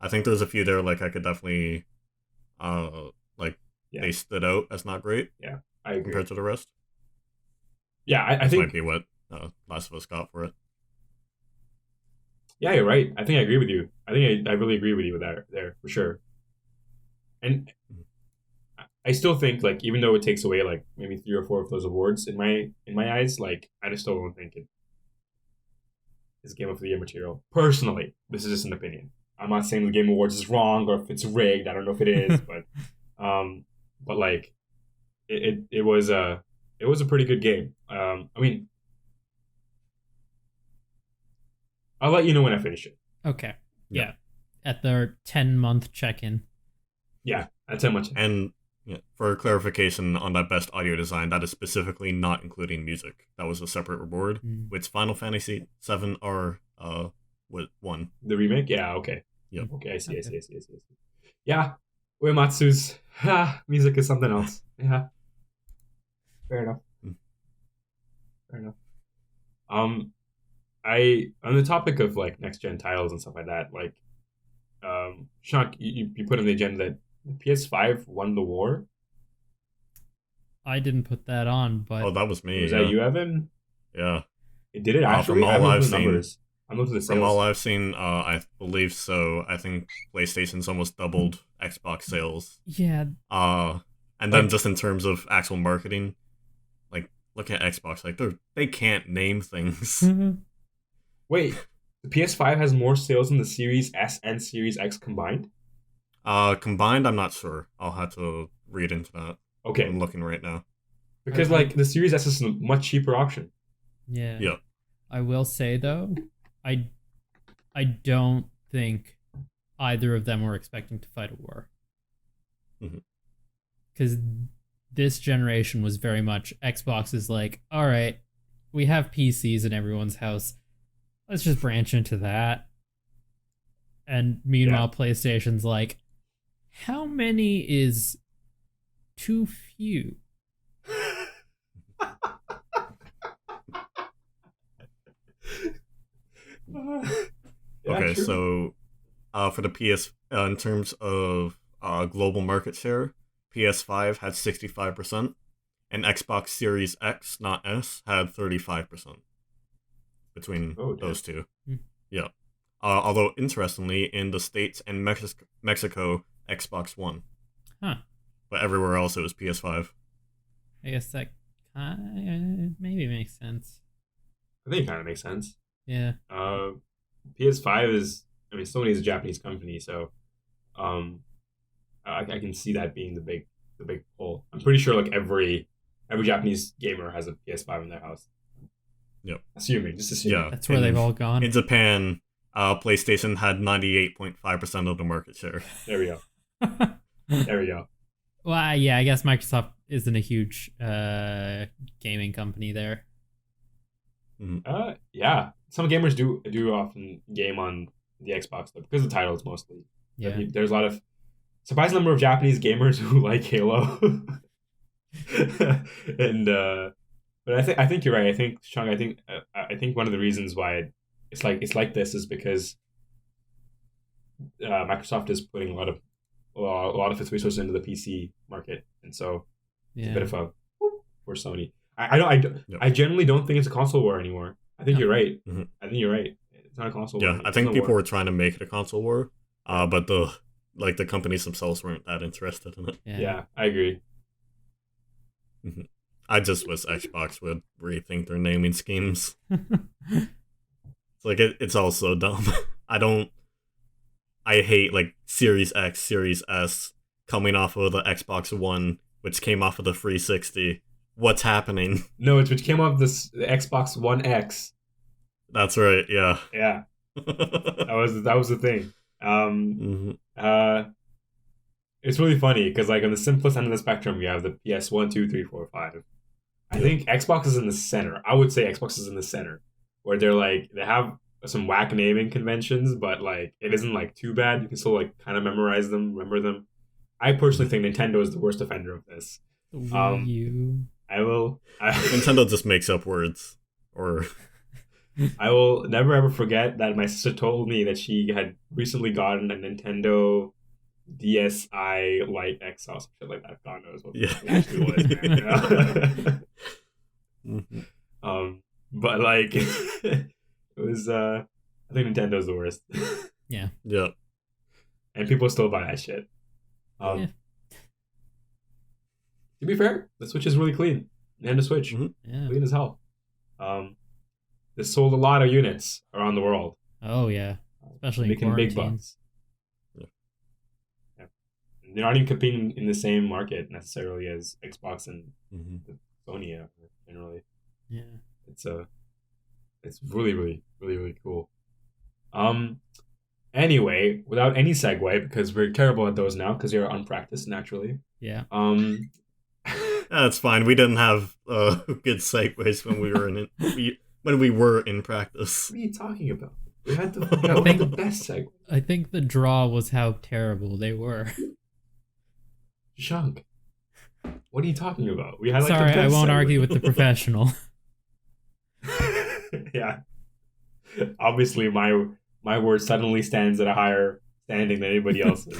I think there's a few there, like, I could definitely, they stood out as not great. Yeah, I agree. Compared to the rest. Yeah, I think... might be what Last of Us got for it. Yeah, you're right. I think I agree with you. I really agree with you with that there, for sure. And I still think, like, even though it takes away, like, maybe 3 or 4 of those awards in my eyes, like, I just still don't think it is Game of the Year material. Personally, this is just an opinion. I'm not saying the Game Awards is wrong or if it's rigged. I don't know if it is, but like, it was a pretty good game. I mean, I'll let you know when I finish it. Okay. Yeah. At their 10-month check-in. Yeah, that's how much. And for clarification on that Best Audio Design, that is specifically not including music. That was a separate award, which Final Fantasy VII won. The remake? Yeah, okay. Yep. Okay, I see. Yeah, Uematsu's music is something else. Yeah. Fair enough. On the topic of, like, next gen titles and stuff like that, like, Sean, you put on the agenda that the PS5 won the war. I didn't put that on, Oh, but that was me. Was yeah. that you, Evan? Yeah. Did it actually? From I all looked I've at the seen, numbers. I'm looking at the from all sales. I've seen, I believe so. I think PlayStation's almost doubled Xbox sales. yeah, And then Like- just in terms of actual marketing, like look at Xbox, like they can't name things. Wait, the PS5 has more sales than the Series S and Series X combined? Combined, I'm not sure. I'll have to read into that. Okay, I'm looking right now. because Okay. like the Series S is a much cheaper option. yeah. Yeah. I will say though, I don't think either of them were expecting to fight a war. Mhm. Because this generation was very much Xbox is like, all right, we have PCs in everyone's house. Let's just branch into that. And meanwhile, PlayStation's like, how many is too few? Okay, true. so for the PS, in terms of global market share, PS5 had 65%, and Xbox Series X, not S, had 35% between Oh, damn. those two. Hmm. Yeah. Although, interestingly, in the States and Mexico, Xbox One. Huh. But everywhere else, it was PS5. I guess that maybe makes sense. I think it kind of makes sense. Yeah. PS5 is, I mean, Sony is a Japanese company, so I can see that being the big pull. I'm pretty sure like every Japanese gamer has a PS5 in their house. Yep. Just assuming. Yeah. That's where they've all gone. In Japan, PlayStation had 98.5% of the market share. There we go. There we go. Well, yeah, I guess Microsoft isn't a huge gaming company there. Yeah. Some gamers do often game on the Xbox though, because of the titles mostly. Yeah. There's a lot of surprising number of Japanese gamers who like Halo. And but I think you're right. I think Sean, I think one of the reasons why it's like this is because Microsoft is putting a lot of its resources into the PC market, and so it's a bit of a for Sony. I generally don't think it's a console war anymore. I think you're right. Mm-hmm. I think you're right. It's not a console war. Yeah, I think people were trying to make it a console war, but the companies themselves weren't that interested in it. Yeah, I agree. Mm-hmm. I just wish Xbox would rethink their naming schemes. It's like it's all so dumb. I hate like Series X, Series S coming off of the Xbox One, which came off of the 360. What's happening? No, it's which came off the Xbox One X. That's right. Yeah. Yeah. that was the thing. It's really funny because like on the simplest end of the spectrum, you have the PS 1, 2, 3, 4, 5. I think Xbox is in the center. I would say Xbox is in the center, where they're like they have some whack naming conventions, but like it isn't like too bad. You can still like kind of memorize them, remember them. I personally think Nintendo is the worst offender of this. Wii U. Nintendo just makes up words, or I will never ever forget that my sister told me that she had recently gotten a Nintendo DSi Lite XL, some shit like that. God knows what it actually was, man. Mm-hmm. But like it was I think Nintendo's the worst. Yeah. Yeah. And people still buy that shit. Yeah. To be fair, the Switch is really clean. Nintendo Switch. Yeah. Clean as hell. They sold a lot of units around the world. Oh yeah. Especially in making big quarantine. bucks. Yeah. They're not even competing in the same market necessarily as Xbox and Sony generally. Yeah. It's really, really, really, really cool. Anyway, without any segue, because we're terrible at those now, because you're unpracticed naturally. Yeah. That's fine. We didn't have good segues when we were when we were in practice. What are you talking about? We had the best segue. I think the draw was how terrible they were. Shunk. What are you talking about? We had like Sorry, the best I won't segue. argue with the professional. Yeah. Obviously, my word suddenly stands at a higher standing than anybody else's.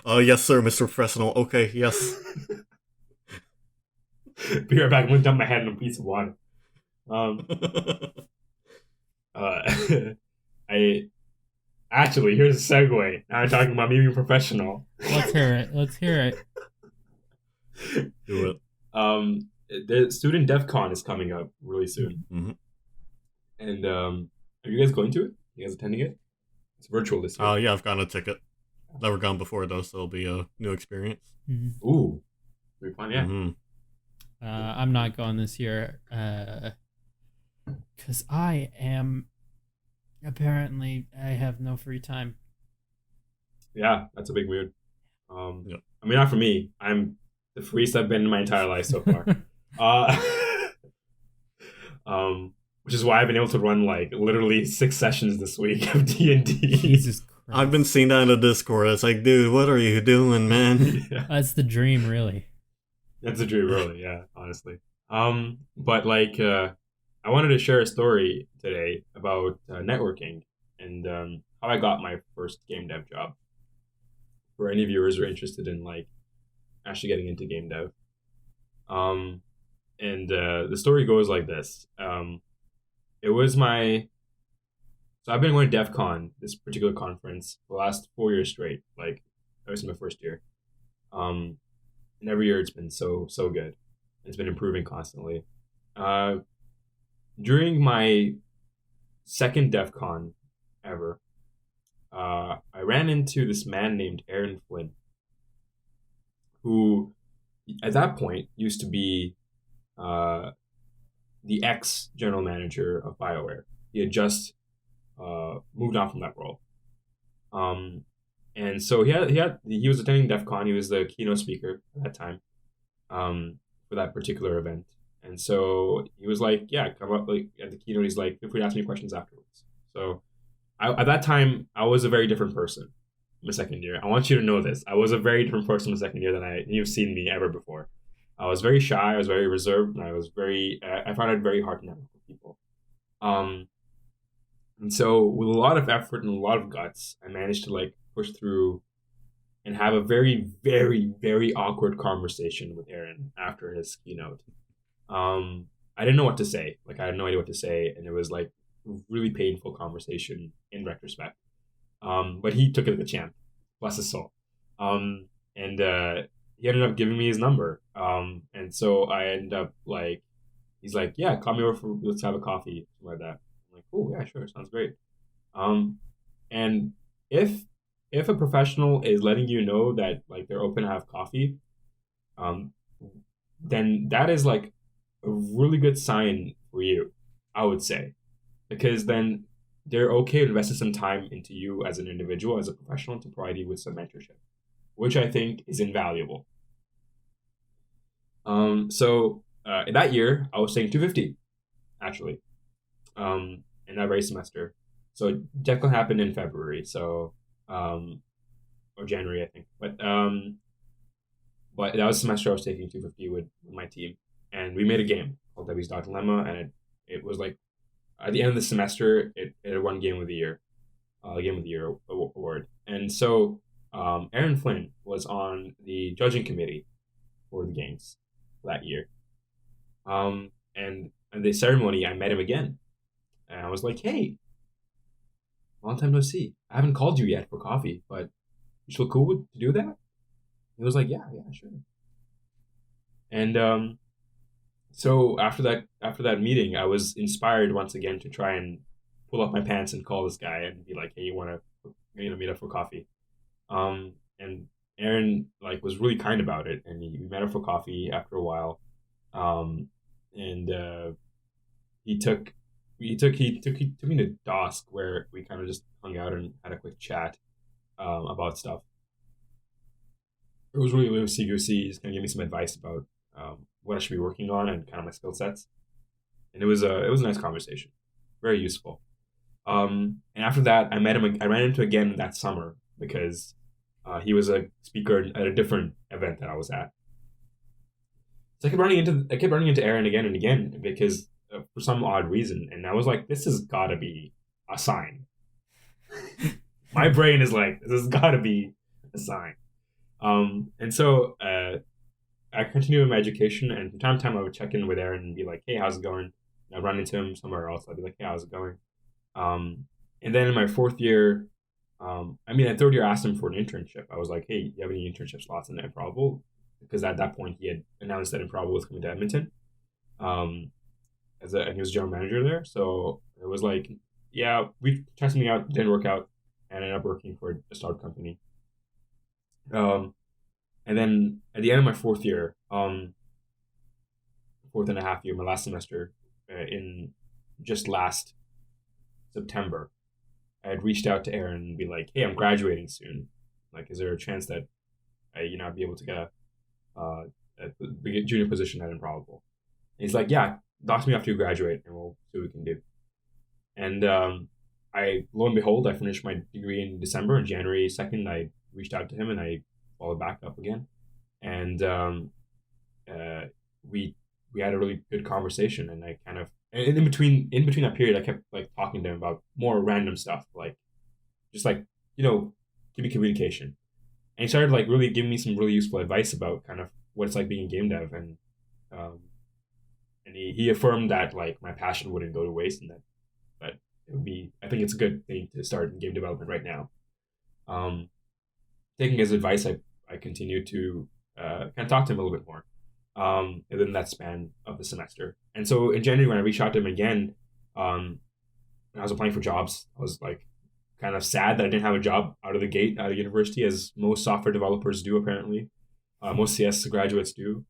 Yes, sir, Mr. Professional. Okay, yes. Be right back. I'm gonna dump my head in a piece of water. I actually, here's a segue. Now I'm talking about me being professional. Let's hear it. Let's hear Do it. The student DEF CON is coming up really soon. Mm-hmm. And are you guys going to it? You guys attending it? It's virtual this year. Yeah, I've gotten a ticket. Never gone before though, so it'll be a new experience. Mm-hmm. Ooh, it'll be fun, yeah. Mm-hmm. I'm not going this year because I have no free time. Yeah, that's a big weird. Yep. I mean, not for me. I'm the freest I've been in my entire life so far. Which is why I've been able to run like literally 6 sessions this week of D&D. Jesus Christ. I've been seeing that in the Discord. It's like, dude, what are you doing, man? Yeah. That's the dream, really. That's a dream, really. Yeah, honestly. But like, I wanted to share a story today about networking and how I got my first game dev job. For any viewers who are interested in like actually getting into game dev. And the story goes like this. It was so I've been going to DEF CON, this particular conference, for the last 4 years straight, like ever since my first year. And every year it's been so good. It's been improving constantly. During my second DEF CON ever, I ran into this man named Aaron Flynn, who at that point used to be the ex-general manager of BioWare. He had just moved on from that role. And so he was attending DEF CON. He was the keynote speaker at that time for that particular event. And so he was like, yeah, come up like at the keynote. He's like, feel free to ask me questions afterwards. So at that time, I was a very different person in my second year. I want you to know this. I was a very different person in the second year than you've seen me ever before. I was very shy. I was very reserved. And I found it very hard to network with people. And so with a lot of effort and a lot of guts, I managed to like push through and have a very, very, very awkward conversation with Aaron after his keynote. I didn't know what to say. Like, I had no idea what to say. And it was like a really painful conversation in retrospect. But he took it like a champ. Bless his soul. And he ended up giving me his number. And so I ended up like, he's like, yeah, call me over let's have a coffee, something like that. I'm like, oh yeah, sure, sounds great. And if a professional is letting you know that like they're open to have coffee, then that is like a really good sign for you, I would say, because then they're okay to invest some time into you as an individual, as a professional, to provide you with some mentorship, which I think is invaluable. So that year I was saying 250, actually, in that very semester. So DEF CON happened in February, so or January, I think. But that was the semester I was taking 250 with my team, and we made a game called Debbie's Dog Dilemma, and it was like at the end of the semester, it won Game of the Year, Game of the Year award. And so Aaron Flynn was on the judging committee for the games that year. And at the ceremony, I met him again, and I was like, "Hey, long time no see. I haven't called you yet for coffee, but you still cool to do that?" He was like, yeah, sure. And so after that meeting, I was inspired once again to try and pull up my pants and call this guy and be like, "Hey, you want to meet up for coffee?" And Aaron like was really kind about it, and we met up for coffee after a while. And he took me to Dosk, where we kind of just hung out and had a quick chat about stuff. It was really loosey-goosey. He's going to give me some advice about what I should be working on and kind of my skill sets. And it was a nice conversation, very useful. And after that, I ran into again that summer because he was a speaker at a different event that I was at. So I kept running into Aaron again and again because for some odd reason, and I was like, this has got to be a sign. My brain is like, this has got to be a sign. And so I continued my education, and from time to time I would check in with Aaron and be like, "Hey, how's it going?" And I'd run into him somewhere else. I'd be like, "Hey, how's it going?" And then in my fourth year, in third year, I asked him for an internship. I was like, "Hey, do you have any internship slots in Improbable?" Because at that point he had announced that Improbable was coming to Edmonton, and he was general manager there. So it was like, yeah, we tried something out, didn't work out, and I ended up working for a startup company. And then at the end of my fourth year, fourth and a half year, my last semester, in just last September, I had reached out to Aaron and be like, "Hey, I'm graduating soon. Like, is there a chance that I'd be able to get a junior position at Improbable?" And he's like, "Yeah, dox me after you graduate, and we'll see what we can do." And lo and behold, I finished my degree in December. On January 2nd, I reached out to him and I followed back up again. And we had a really good conversation, and I kind of, and in between that period, I kept like talking to him about more random stuff, like just like, keeping communication. And he started like really giving me some really useful advice about kind of what it's like being a game dev, and he affirmed that like my passion wouldn't go to waste, and that it would be, I think it's a good thing to start in game development right now. Taking his advice, I continued to kind of talk to him a little bit more. And then that span of the semester. And so in January, when I reached out to him again, and I was applying for jobs, I was like kind of sad that I didn't have a job out of the gate out of university, as most software developers do apparently. Most CS graduates do.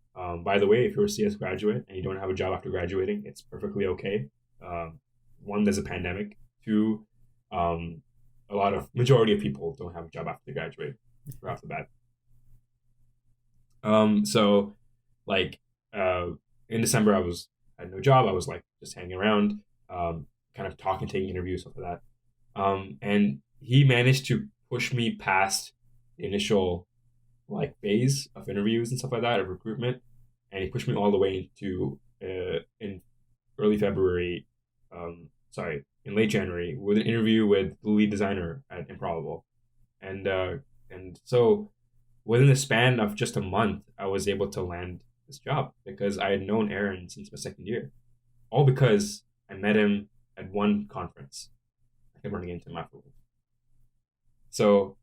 By the way, if you're a CS graduate and you don't have a job after graduating, it's perfectly okay. One, there's a pandemic. Two, majority of people don't have a job after they graduate right off the bat. So like in December, I had no job. I was like just hanging around, kind of talking, taking interviews, stuff like that. And he managed to push me past the initial like phase of interviews and stuff like that, of recruitment, and he pushed me all the way into in early February, in late January, with an interview with the lead designer at Improbable, and so within the span of just a month, I was able to land this job because I had known Aaron since my second year, all because I met him at one conference. I kept running into him afterwards. So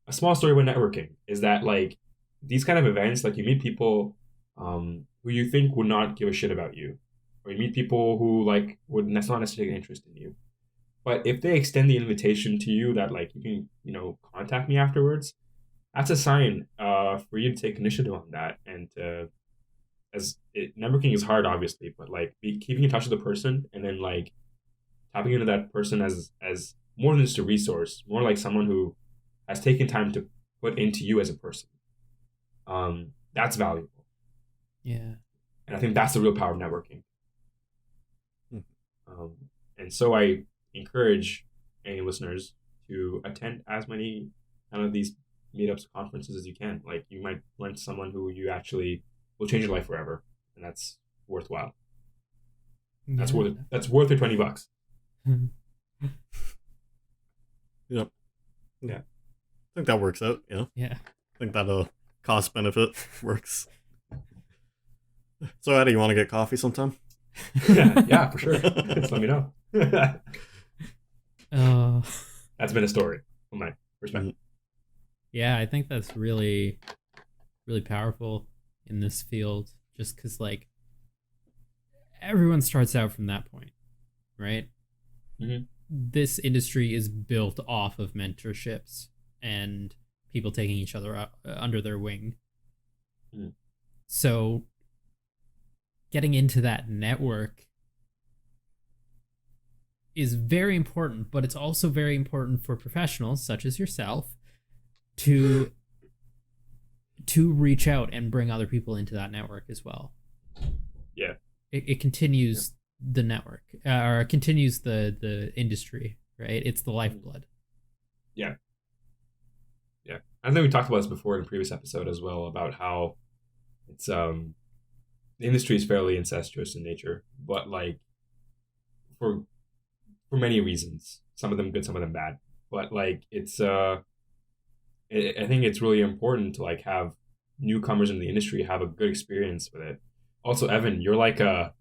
a small story with networking is that like these kind of events, like you meet people who you think would not give a shit about you, or you meet people who like would not necessarily take interest in you, but if they extend the invitation to you that like you can contact me afterwards, that's a sign for you to take initiative on that. And networking is hard, obviously, but like keeping in touch with the person and then like tapping into that person as more than just a resource, more like someone who has taken time to put into you as a person. That's valuable. Yeah. And I think that's the real power of networking. And so I encourage any listeners to attend as many kind of these meetups, conferences as you can. Like you might run to someone who you actually will change your life forever, and that's worthwhile. Yeah. That's worth your $20. Yep. Yeah. I think that works out, Yeah. I think that cost benefit works. So Atty, you want to get coffee sometime? Yeah, for sure. Just let me know. That's been a story from my perspective. Yeah, I think that's really, really powerful in this field, just because like everyone starts out from that point, right? Mm-hmm. This industry is built off of mentorships and people taking each other under their wing. Mm. So getting into that network is very important, but it's also very important for professionals such as yourself to reach out and bring other people into that network as well. Yeah. It continues the network, or it continues the industry, right? It's the lifeblood. Yeah. Yeah. I think we talked about this before in a previous episode as well, about how it's the industry is fairly incestuous in nature, but like for many reasons, some of them good, some of them bad. But like it's I think it's really important to like have newcomers in the industry have a good experience with it. Also, Evan, you're like a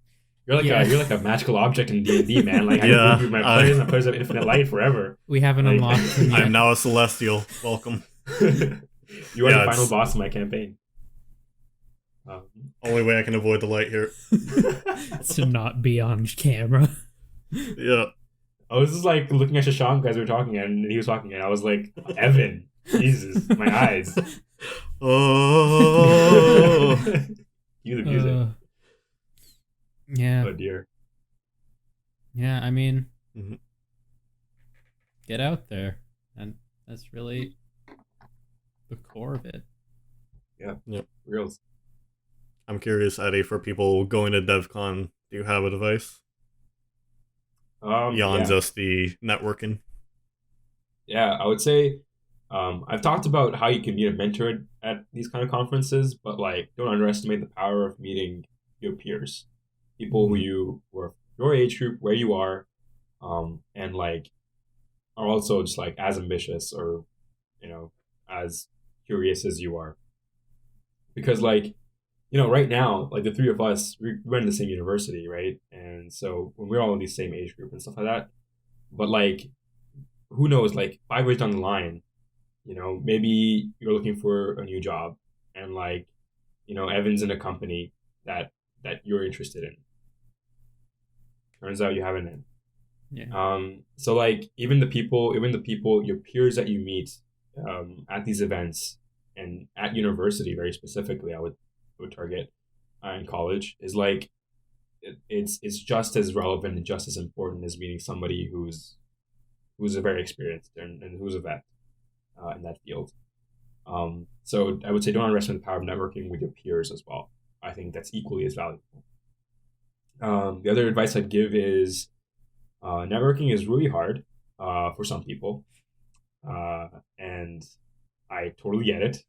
magical object in D&D, man. Like, Yeah, I my players have infinite light forever. We haven't Like, unlocked him yet. I'm now a celestial. Welcome. You are Yeah, the final boss of my campaign. Only way I can avoid the light here. To not be on camera. Yeah. I was just like looking at Shashank as we were talking, and he was talking, and I was like, Evan, Jesus, my eyes. Oh. Cue the music. Yeah. Oh dear. Yeah, I mean, Mhm. get out there, and that's really the core of it. Yeah. Yep. Reals. I'm curious, Atty, for people going to DevCon, do you have advice? Beyond Yeah. just the networking. Yeah, I would say I've talked about how you can meet a mentor at these kind of conferences, but like don't underestimate the power of meeting your peers, people who are your age group, where you are, and like are also just like as ambitious or as curious as you are. Because like right now, like the three of us, we went to the same university, right? And so when we're all in the same age group and stuff like that, but like who knows, like 5 years down the line, maybe you're looking for a new job and like, Evan's in a company that you're interested in. Turns out you haven't in. Yeah. So like even the people, your peers that you meet at these events and at university very specifically, I would target in college is like it's just as relevant and just as important as meeting somebody who's very experienced and who's a vet in that field. So I would say don't underestimate the power of networking with your peers as well. I think that's equally as valuable. The other advice I'd give is networking is really hard for some people, and I totally get it.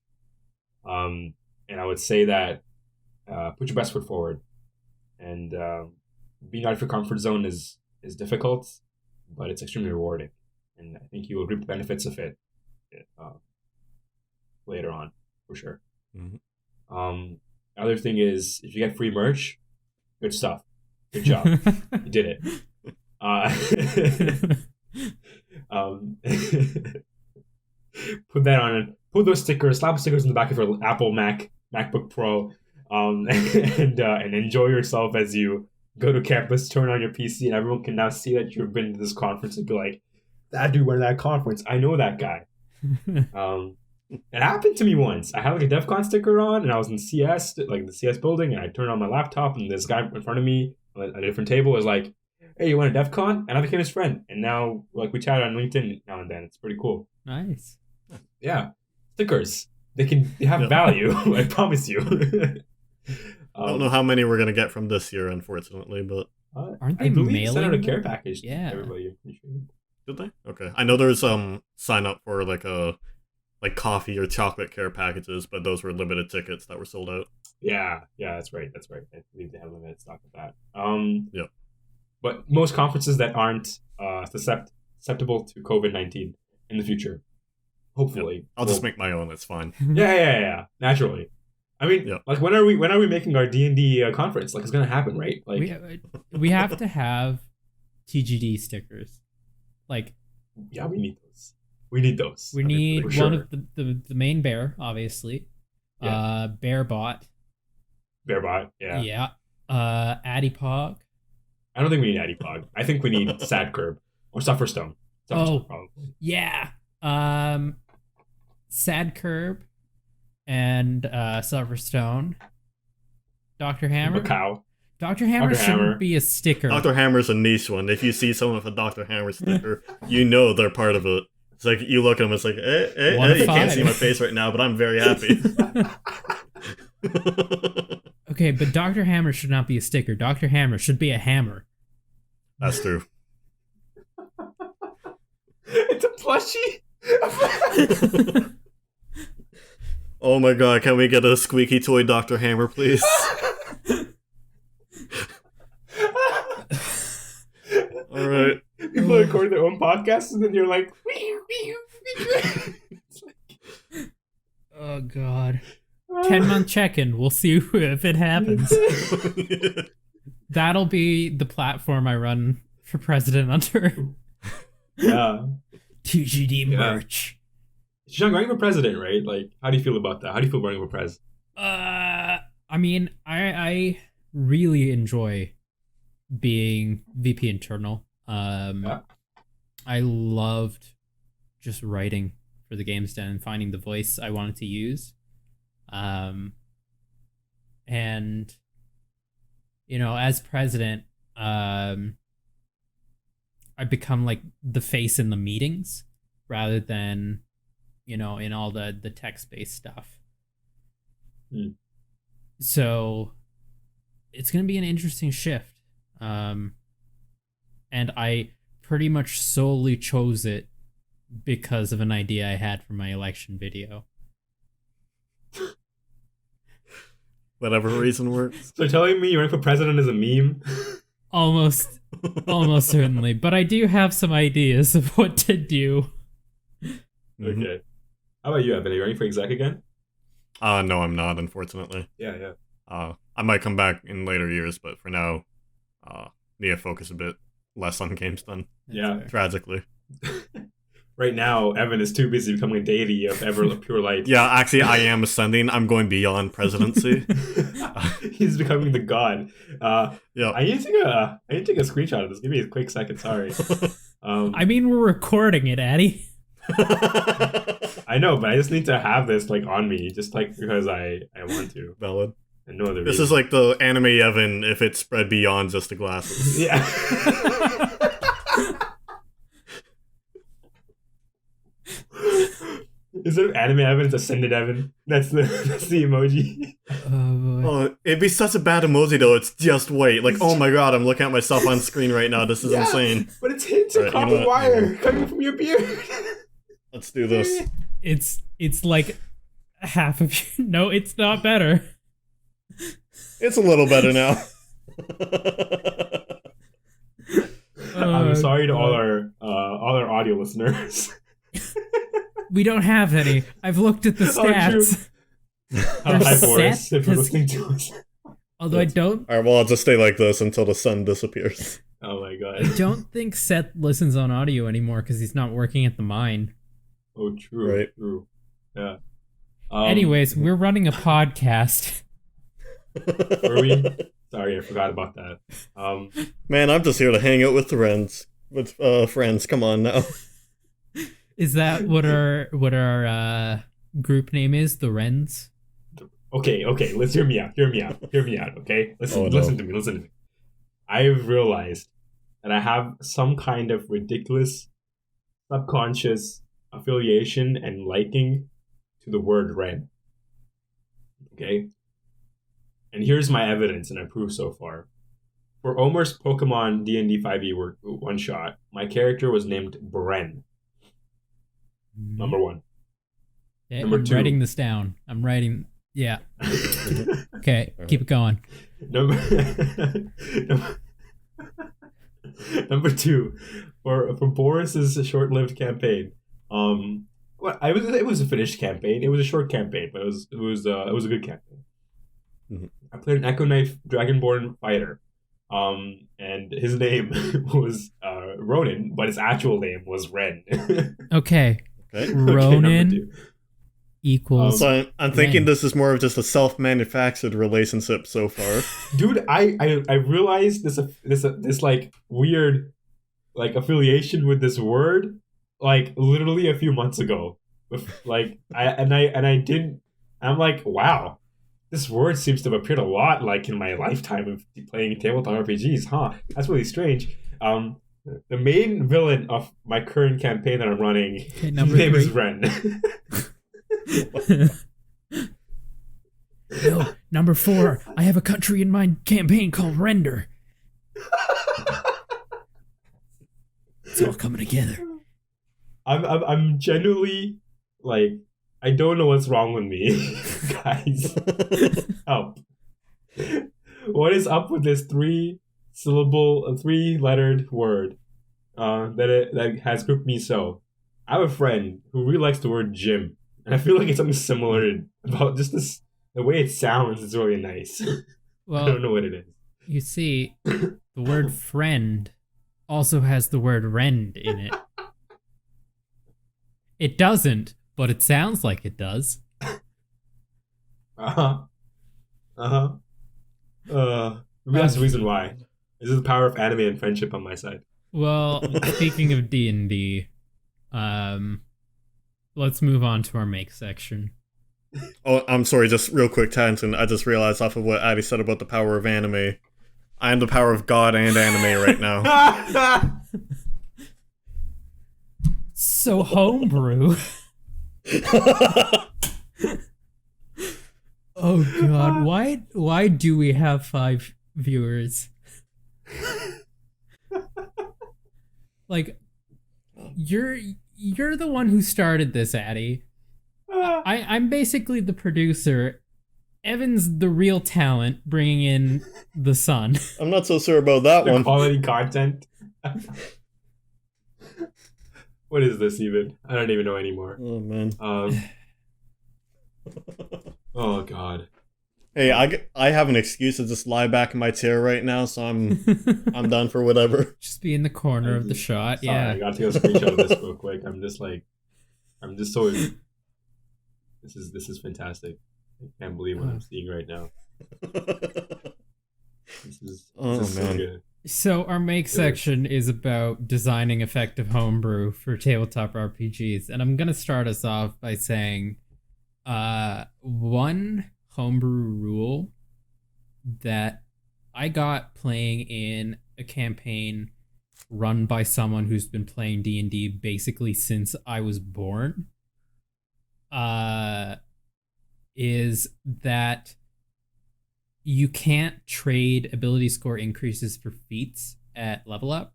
And I would say that put your best foot forward, and being out of your comfort zone is difficult, but it's extremely rewarding, and I think you will reap the benefits of it later on for sure. Mm-hmm. Other thing is if you get free merch, good stuff, good job, you did it. Put that on. Put those stickers. Slap stickers in the back of your Apple MacBook Pro, and enjoy yourself as you go to campus. Turn on your PC, and everyone can now see that you've been to this conference and be like, "That dude went to that conference. I know that guy." It happened to me once. I had like a DEF CON sticker on, and I was in CS, like the CS building, and I turned on my laptop, and this guy in front of me at a different table was like, "Hey, you went to DEF CON?" And I became his friend, and now like we chat on LinkedIn now and then. It's pretty cool. Nice. Yeah, stickers. They have value. I promise you. I don't know how many we're gonna get from this year, unfortunately, but aren't they mailing? Sent out a them? care package. To Yeah. everybody. did they? Okay, I know there's sign up for like coffee or chocolate care packages, but those were limited tickets that were sold out. Yeah, that's right. I believe they have limited stock of that. Yep. But most conferences that aren't susceptible to COVID-19 in the future, hopefully, Yep. I'll just make my own. It's fine. Yeah. Naturally, I mean, Yep. like when are we making our D&D conference? Like it's gonna happen, right? Like we have to have TGD stickers. Like, yeah, we need those. We need those. We need sure. one of the main bear, obviously. Yeah. Bearbot. Bearbot, yeah. Yeah. Adipog. I don't think we need Adipog. I think we need Sad Curb or Sufferstone. Oh, probably. Yeah. Sad Curb and Silverstone. Dr. Hammer. Macau. Dr. Hammer shouldn't be a sticker. Dr. Hammer's a niche one. If you see someone with a Dr. Hammer sticker, you know they're part of it. It's like you look at them, it's like, you can't see my face right now, but I'm very happy. Okay, but Dr. Hammer should not be a sticker. Dr. Hammer should be a hammer. That's true. It's a plushie. Oh my god, can we get a squeaky toy Dr. Hammer, please? Alright. People record their own podcasts and then you're like, it's like oh god. 10-month check-in. We'll see if it happens. That'll be the platform I run for president under. Yeah. TGD merch. Sean, running for president, right? Like, how do you feel about that? How do you feel running for president? I mean, I really enjoy being VP internal. I loved just writing for the Games Den and finding the voice I wanted to use. And you know, as president, I become like the face in the meetings rather than, you know, in all the text-based stuff. So it's going to be an interesting shift. And I pretty much solely chose it because of an idea I had for my election video. Whatever reason works. So telling me you're running for president is a meme? Almost certainly. But I do have some ideas of what to do. Okay. How about you, Evan? Are you running for exec again? No, I'm not, unfortunately. Yeah. I might come back in later years, but for now, need to focus a bit less on games done. Yeah. Tragically. Right now, Evan is too busy becoming a deity of ever pure light. Yeah, actually, I am ascending. I'm going beyond presidency. He's becoming the god. Yeah. I need to take a screenshot of this. Give me a quick second. Sorry. I mean, we're recording it, Atty. I know, but I just need to have this like on me, just like because I want to. Valid. And no other This reason. is like the anime Evan if it spread beyond just the glasses. Yeah. Instead of anime Evan, it's ascended Evan. That's the emoji. Oh, boy. Oh, it'd be such a bad emoji though. It's just white. Like, oh my god, I'm looking at myself on screen right now. This is insane. But it's hints of Right, you know copper what? wire coming from your beard. Let's do this. It's like half of you. No, it's not better. It's a little better now. I'm sorry to all our audio listeners. We don't have any. I've looked at the stats. Hi, set Boris, if you're has- listening to us. Although I don't Alright, well, I'll just stay like this until the sun disappears. Oh my I god. don't think Seth listens on audio anymore because he's not working at the mine. Oh, true. Right. True. Yeah. Anyways, we're running a podcast. Were we? Sorry, I forgot about that. Man, I'm just here to hang out with friends. Friends, come on now. Is that what our group name is? The Wrens? Okay, let's hear me out, okay? Listen to me. I've realized that I have some kind of ridiculous subconscious affiliation and liking to the word Ren. Okay? And here's my evidence and I prove so far. For Omer's Pokemon D&D 5e one-shot, my character was named Bren. Number one. Yeah, Number I'm two. writing this down. I'm writing. Yeah. Okay, keep it going. Number two, for Boris's short-lived campaign. It was a finished campaign. It was a short campaign, but it was a good campaign. Mhm. I played an Echo Knife Dragonborn fighter. And his name was Ronan, but his actual name was Ren. Okay. Okay. Ronan number two. equals. So I'm thinking Ren. this is more of just a self-manufactured relationship so far. Dude, I realized this like weird like affiliation with this word like literally a few months ago. Like I didn't. I'm like, wow, this word seems to have appeared a lot like in my lifetime of playing tabletop RPGs, huh? That's really strange. The main villain of my current campaign that I'm running, Okay, his number name is 3. Ren. No, number 4. I have a country in mind campaign called Render. It's all coming together. I'm genuinely like, I don't know what's wrong with me, guys. Help! What is up with this 3-lettered word that has grouped me so? I have a friend who really likes the word gym, and I feel like it's something similar about just this the way it sounds is really nice. I Well, don't know what it is. you see, the word friend also has the word rend in it. It doesn't, but it sounds like it does. Uh-huh. Uh-huh. Maybe that's the reason why. This is the power of anime and friendship on my side. Well, speaking of D&D, let's move on to our make section. Oh, I'm sorry, just real quick tangent. I just realized off of what Atty said about the power of anime. I am the power of God and anime right now. So homebrew. Oh god, why do we have 5 viewers? Like, you're the one who started this, Atty. I'm basically the producer. Evan's the real talent, bringing in the sun. I'm not so sure about that The one. quality content. What is this even? I don't even know anymore. Oh, man. Oh god. Hey, I have an excuse to just lie back in my chair right now, so I'm done for whatever. Just be in the corner of the shot. Sorry, Yeah. I got to take a screenshot of this real quick. I'm just so. This is fantastic. I can't believe what I'm seeing right now. This is so good. So our make section is about designing effective homebrew for tabletop RPGs, and I'm gonna start us off by saying, one homebrew rule that I got playing in a campaign run by someone who's been playing D&D basically since I was born, is that you can't trade ability score increases for feats at level up.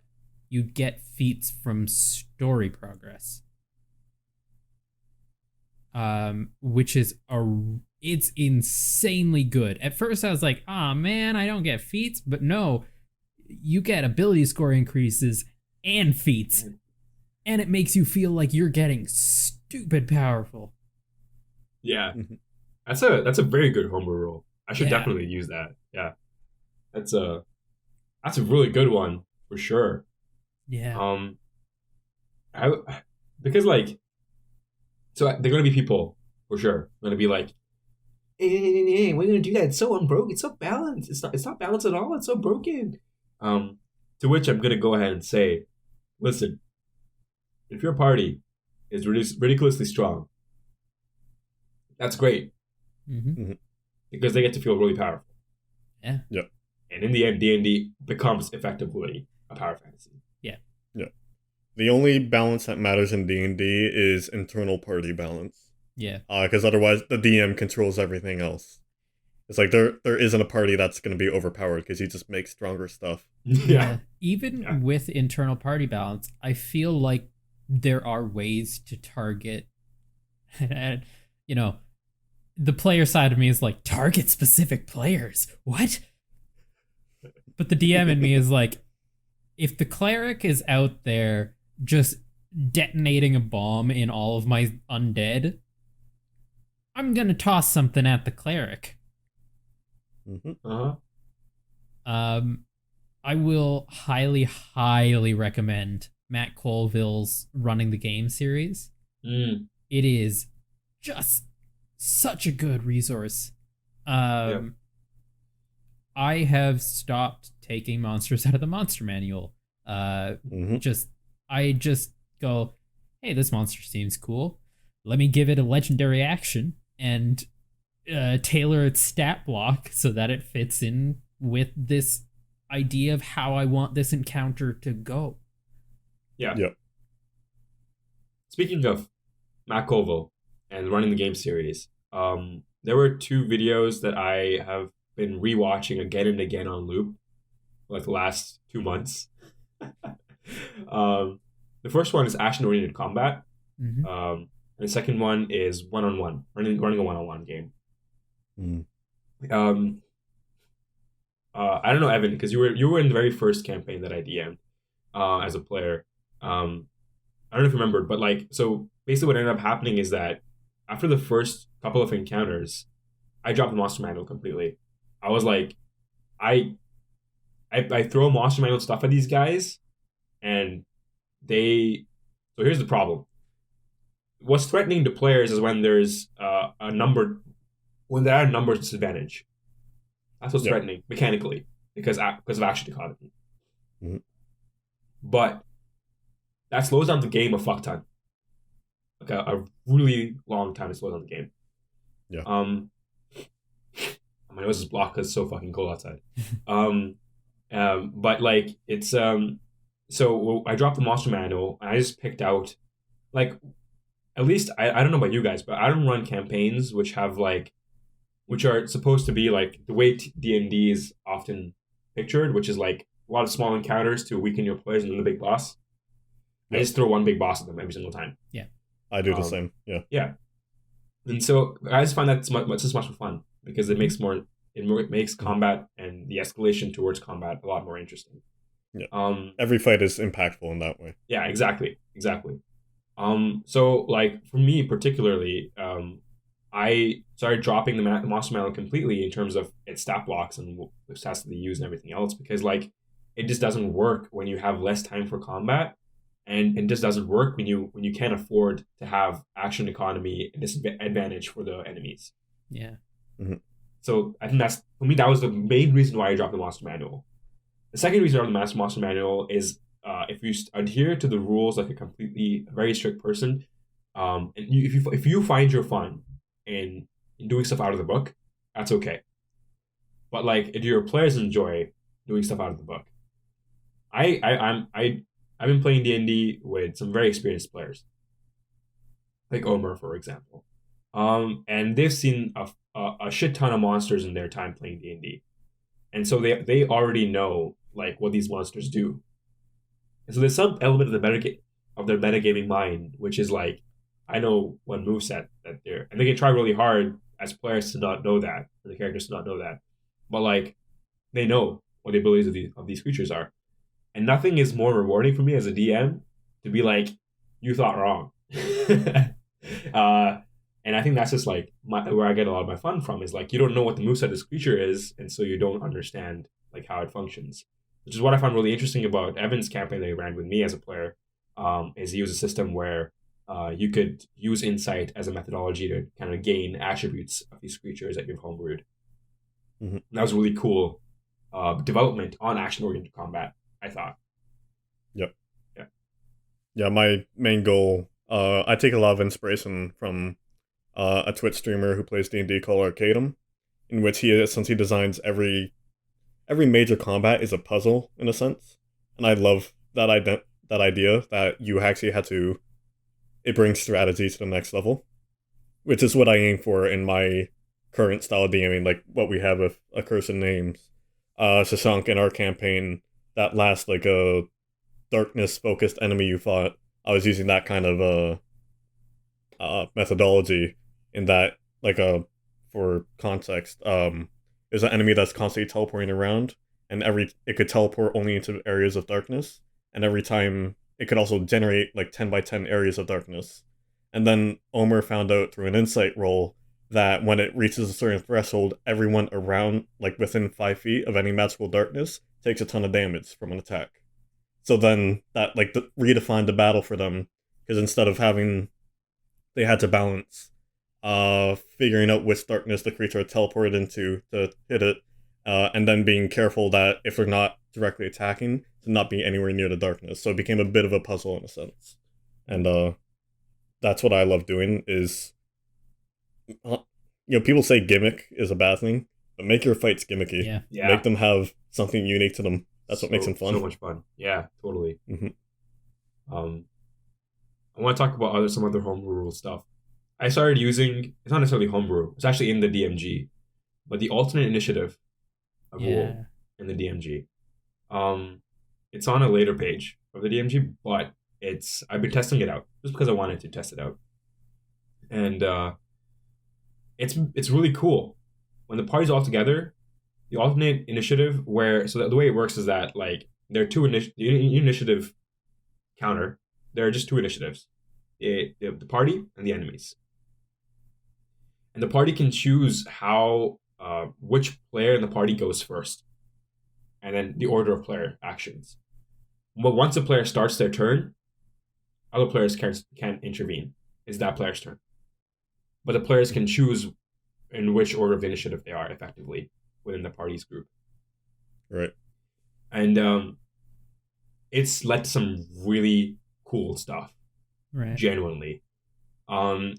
You get feats from story progress. Which is it's insanely good. At first I was like, oh man, I don't get feats, but no, you get ability score increases and feats. And it makes you feel like you're getting stupid powerful. Yeah. That's a very good homebrew rule. I should Yeah. definitely use that. Yeah. That's a really good one for sure. Yeah. Because like, so they're gonna be people for sure. Gonna be like, hey, we're gonna do that. It's so unbroken. It's so balanced. It's not balanced at all. It's so broken. To which I'm gonna go ahead and say, listen, if your party is ridiculously strong, that's great. Mm-hmm. Because they get to feel really powerful. Yeah. Yep. And in the end, D&D becomes effectively a power fantasy. Yeah. Yeah. The only balance that matters in D&D is internal party balance. Yeah. Because otherwise the DM controls everything else. It's like there isn't a party that's going to be overpowered because you just make stronger stuff. Yeah. Even with internal party balance, I feel like there are ways to target, and, you know, the player side of me is like, target specific players. What? But the DM in me is like, if the cleric is out there just detonating a bomb in all of my undead, I'm gonna toss something at the cleric. Uh-huh. I will highly, highly recommend Matt Colville's Running the Game series. It is just such a good resource. I have stopped taking monsters out of the monster manual. I just go, hey, this monster seems cool. Let me give it a legendary action and tailor its stat block so that it fits in with this idea of how I want this encounter to go. Yeah. Yep. Speaking of Matt Colville and Running the Game series, there were 2 videos that I have been rewatching again and again on loop, like the last 2 months. The first one is action-oriented combat. Mm-hmm. And the second one is one-on-one, running a one-on-one game. I don't know, Evan, because you were in the very first campaign that I DM'd as a player. I don't know if you remembered, but like, so basically what ended up happening is that after the first couple of encounters, I dropped the monster manual completely. I was like, I I throw monster manual stuff at these guys, and they. So here's the problem. What's threatening to players is when there's a number, when they're at a number disadvantage. That's what's threatening mechanically because of action economy. Mm-hmm. But that slows down the game a fuck ton. Like a really long time to slow down the game. Yeah. My nose is blocked because it's so fucking cold outside. But like it's so I dropped the monster manual and I just picked out like at least I don't know about you guys, but I don't run campaigns which are supposed to be like the way D&D is often pictured, which is like a lot of small encounters to weaken your players and then the big boss. I just throw one big boss at them every single time. Yeah, I do the same. Yeah. Yeah, and so I just find that it's much more fun because it makes combat and the escalation towards combat a lot more interesting. Yeah. Every fight is impactful in that way. Yeah, exactly. So like for me particularly, I started dropping the monster manual completely in terms of its stat blocks and which has to be used and everything else because like it just doesn't work when you have less time for combat, and it just doesn't work when you can't afford to have action economy and disadvantage for the enemies. Yeah. Mm-hmm. So I think that was the main reason why I dropped the monster manual. The second reason I dropped the monster manual is if you adhere to the rules like a very strict person, and if you find your fun in doing stuff out of the book, that's okay. But like if your players enjoy doing stuff out of the book, I've been playing D&D with some very experienced players, like Omer, for example, and they've seen a shit ton of monsters in their time playing D&D, and so they already know like what these monsters do, and so there's some element of their metagaming mind, which is like I know one moveset that and they can try really hard as players to not know that, for the characters to not know that, but like they know what the abilities of these creatures are. And nothing is more rewarding for me as a DM to be like, you thought wrong. And I think that's just like where I get a lot of my fun from is like, you don't know what the moveset of this creature is, and so you don't understand like how it functions. Which is what I found really interesting about Evan's campaign that he ran with me as a player, is he used a system where you could use insight as a methodology to kind of gain attributes of these creatures that you've homebrewed. Mm-hmm. That was really cool development on action-oriented combat, I thought. Yep. Yeah. Yeah, my main goal, I take a lot of inspiration from a Twitch streamer who plays D&D called Arcadum, in which he designs every major combat is a puzzle, in a sense. And I love that idea that you actually it brings strategy to the next level, which is what I aim for in my current style of DMing, like what we have with Accursed Names, Shashank in our campaign. That last like a darkness-focused enemy you fought, I was using that kind of methodology in that, like for context, there's an enemy that's constantly teleporting around, and it could teleport only into areas of darkness, and every time it could also generate like 10 by 10 areas of darkness. And then Omer found out through an insight roll that when it reaches a certain threshold, everyone around, like within 5 feet of any magical darkness, takes a ton of damage from an attack. So then that like redefined the battle for them, because instead of they had to balance figuring out which darkness the creature had teleported into to hit it, and then being careful that if they're not directly attacking, to not be anywhere near the darkness. So it became a bit of a puzzle in a sense. And that's what I love doing is, people say gimmick is a bad thing, but make your fights gimmicky. Yeah. Make them have something unique to them. That's what makes them fun. So much fun. Yeah, totally. Mm-hmm. I want to talk about some other homebrew stuff. I started using, it's not necessarily homebrew, it's actually in the DMG, but the alternate initiative rule in the DMG. It's on a later page of the DMG, but I've been testing it out just because I wanted to test it out. And it's really cool. When the party's all together, the alternate initiative so the way it works is that like there are two initiative counter. There are just two initiatives: the party and the enemies. and the party can choose how which player in the party goes first, and then the order of player actions. But once a player starts their turn, other players can't intervene. It's that player's turn. But the players can choose in which order of initiative they are effectively within the party's group. Right. And it's led to some really cool stuff. Right. Genuinely.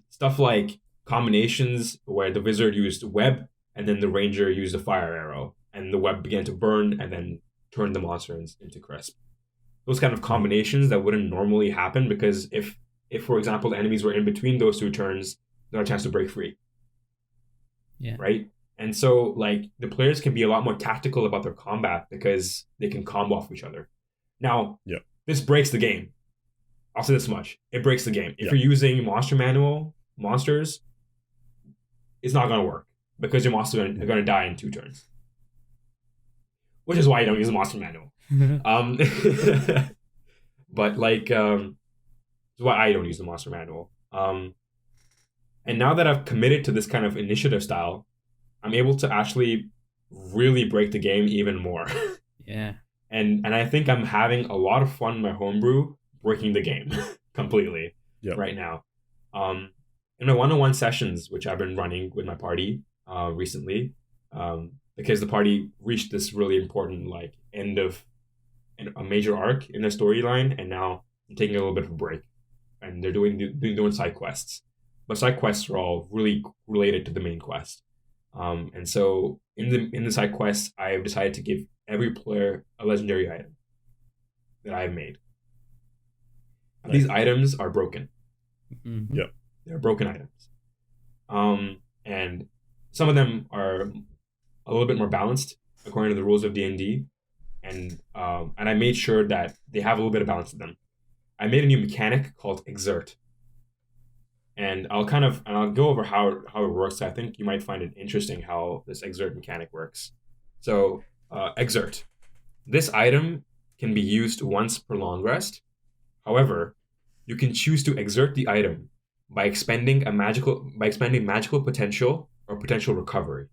Stuff like combinations where the wizard used web and then the ranger used a fire arrow, and the web began to burn and then turn the monster into crisp. Those kind of combinations that wouldn't normally happen, because if for example the enemies were in between those two turns, there are a chance to break free. Yeah. Right? And so like the players can be a lot more tactical about their combat because they can combo off each other. Now, this breaks the game. I'll say this much. It breaks the game. If you're using monster manual monsters, it's not going to work because your monsters are going to die in 2 turns. Which is why you don't use a monster manual. But like, that's why I don't use the monster manual. And now that I've committed to this kind of initiative style, I'm able to actually really break the game even more. Yeah. And I think I'm having a lot of fun in my homebrew breaking the game completely right now. In my one-on-one sessions, which I've been running with my party recently, because the party reached this really important like end of a major arc in their storyline, and now they're taking a little bit of a break, and they're doing side quests. But side quests are all really related to the main quest. And so in the side quests, I've decided to give every player a legendary item that I've made. Nice. These items are broken. Mm-hmm. Yep. They're broken items. And some of them are a little bit more balanced according to the rules of D&D. And I made sure that they have a little bit of balance to them. I made a new mechanic called Exert. And I'll go over how it works. I think you might find it interesting how this Exert mechanic works. So, Exert. This item can be used once per long rest. However, you can choose to exert the item by expending magical potential or potential recovery.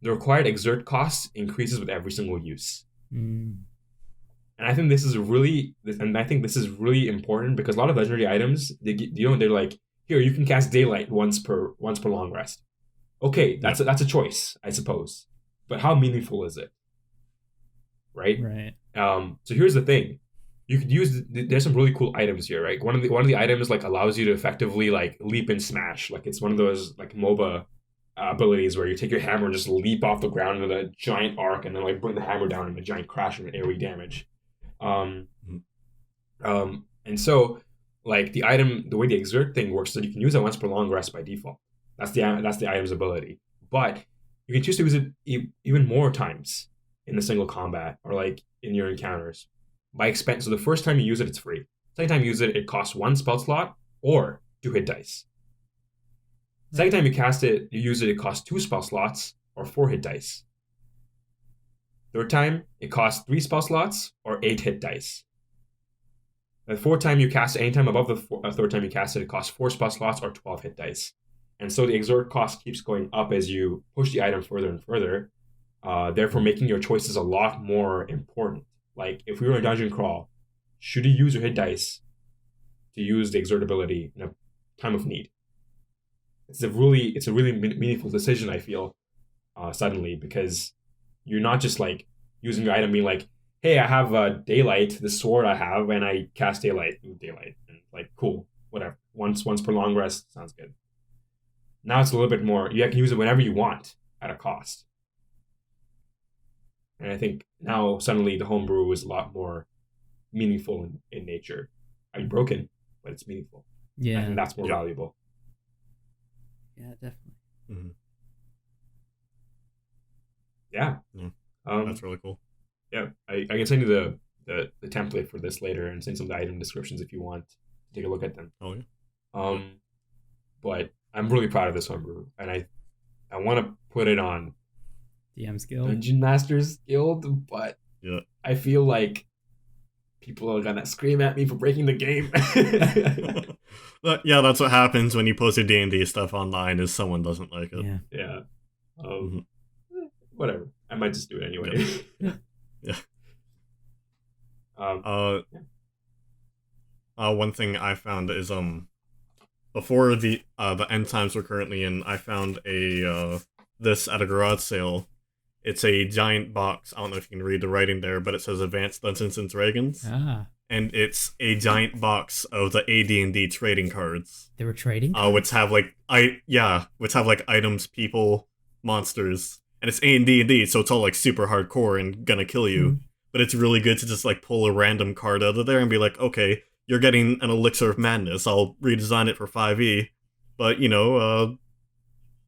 The required exert cost increases with every single use. Mm. And I think this is really important because a lot of legendary items, they're like, here, you can cast daylight once per long rest. Okay, that's a choice, I suppose. But how meaningful is it? Right? Right. So here's the thing. You could use there's some really cool items here, right? One of the items like allows you to effectively like leap and smash. Like it's one of those like MOBA abilities where you take your hammer and just leap off the ground with a giant arc and then like bring the hammer down in a giant crash and AoE damage. And so like the way the exert thing works is that you can use it once per long rest by default. That's the item's ability. But you can choose to use it even more times in the single combat or like in your encounters. So the first time you use it, it's free. Second time you use it, it costs 1 spell slot or 2 hit dice. Second time you use it, it costs 2 spell slots or 4 hit dice. Third time, it costs 3 spell slots or 8 hit dice. The fourth time you cast it, anytime above the third time you cast it costs 4 spell slots or 12 hit dice. And so the exert cost keeps going up as you push the item further and further, therefore making your choices a lot more important. Like, if we were in a dungeon crawl, should you use your hit dice to use the exert ability in a time of need? It's a really meaningful decision, I feel, suddenly, because you're not just, like, using your item being like, hey, I have daylight, this sword I have, and I cast daylight. And, like, cool, whatever. Once per long rest, sounds good. Now it's a little bit more, you can use it whenever you want at a cost. And I think now suddenly the homebrew is a lot more meaningful in nature. I mean, broken, but it's meaningful. Yeah. I think that's more valuable. Yeah, definitely. Mm-hmm. Yeah. That's really cool. Yeah. I can send you the template for this later and send some of the item descriptions if you want to take a look at them. Oh, yeah. But I'm really proud of this homebrew, and I want to put it on DM's Guild. Dungeon Masters Guild, but I feel like people are gonna scream at me for breaking the game. Yeah, that's what happens when you post your D&D stuff online. Is someone doesn't like it? Yeah. Yeah. Whatever. I might just do it anyway. Yeah. Yeah. One thing I found is before the end times we're currently in, I found this at a garage sale. It's a giant box. I don't know if you can read the writing there, but it says Advanced Dungeons and Dragons. And it's a giant box of the AD&D trading cards. They were trading cards? Which have like items, people, monsters, and it's AD&D, so it's all like super hardcore and gonna kill you. Mm-hmm. But it's really good to just like pull a random card out of there and be like, okay, you're getting an elixir of madness. I'll redesign it for 5e, but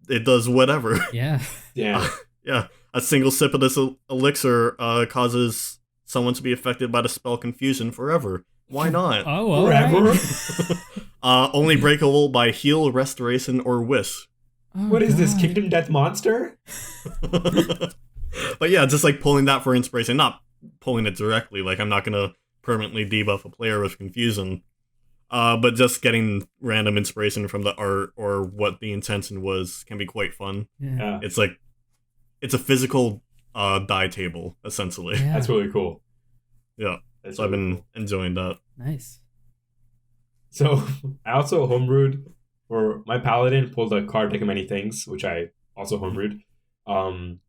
it does whatever. Yeah. Yeah. Yeah. A single sip of this elixir causes someone to be affected by the spell Confusion forever. Why not? Oh, forever? Right. Only breakable by heal, restoration, or wish. Oh, what is this, Kingdom Death Monster? But yeah, just like pulling that for inspiration. Not pulling it directly. Like, I'm not going to permanently debuff a player with Confusion. But just getting random inspiration from the art or what the intention was can be quite fun. Yeah. It's a physical die table, essentially. Yeah. That's really cool. Yeah. That's So really I've been cool. enjoying that. Nice. So I also homebrewed for my paladin, pulled a card Pick of Many Things, which I also homebrewed. And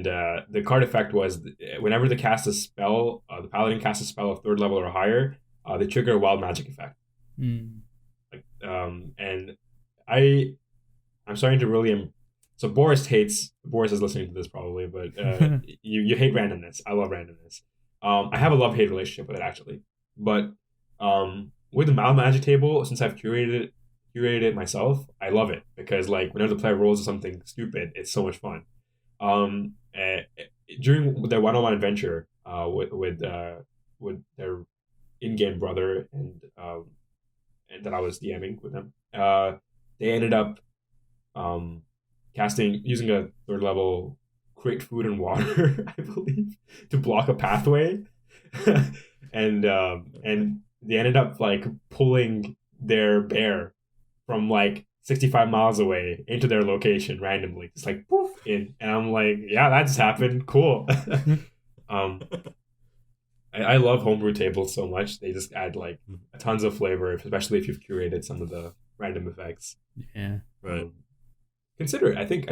the card effect was whenever the paladin casts a spell of 3rd level or higher, they trigger a wild magic effect. Mm. And I'm starting to really so Boris is listening to this probably, but you hate randomness. I love randomness. I have a love-hate relationship with it actually, but with the Wild Magic table, since I've curated it myself, I love it because like whenever the player rolls something stupid, it's so much fun. During their one-on-one adventure with their in-game brother and that I was DMing with them, they ended up using a 3rd level create food and water, I believe, to block a pathway, and they ended up like pulling their bear from like 65 miles away into their location randomly, just like poof in, and I'm like, yeah, that just happened, cool. I love homebrew tables so much. They just add like tons of flavor, especially if you've curated some of the random effects. Yeah, right. Consider it. I think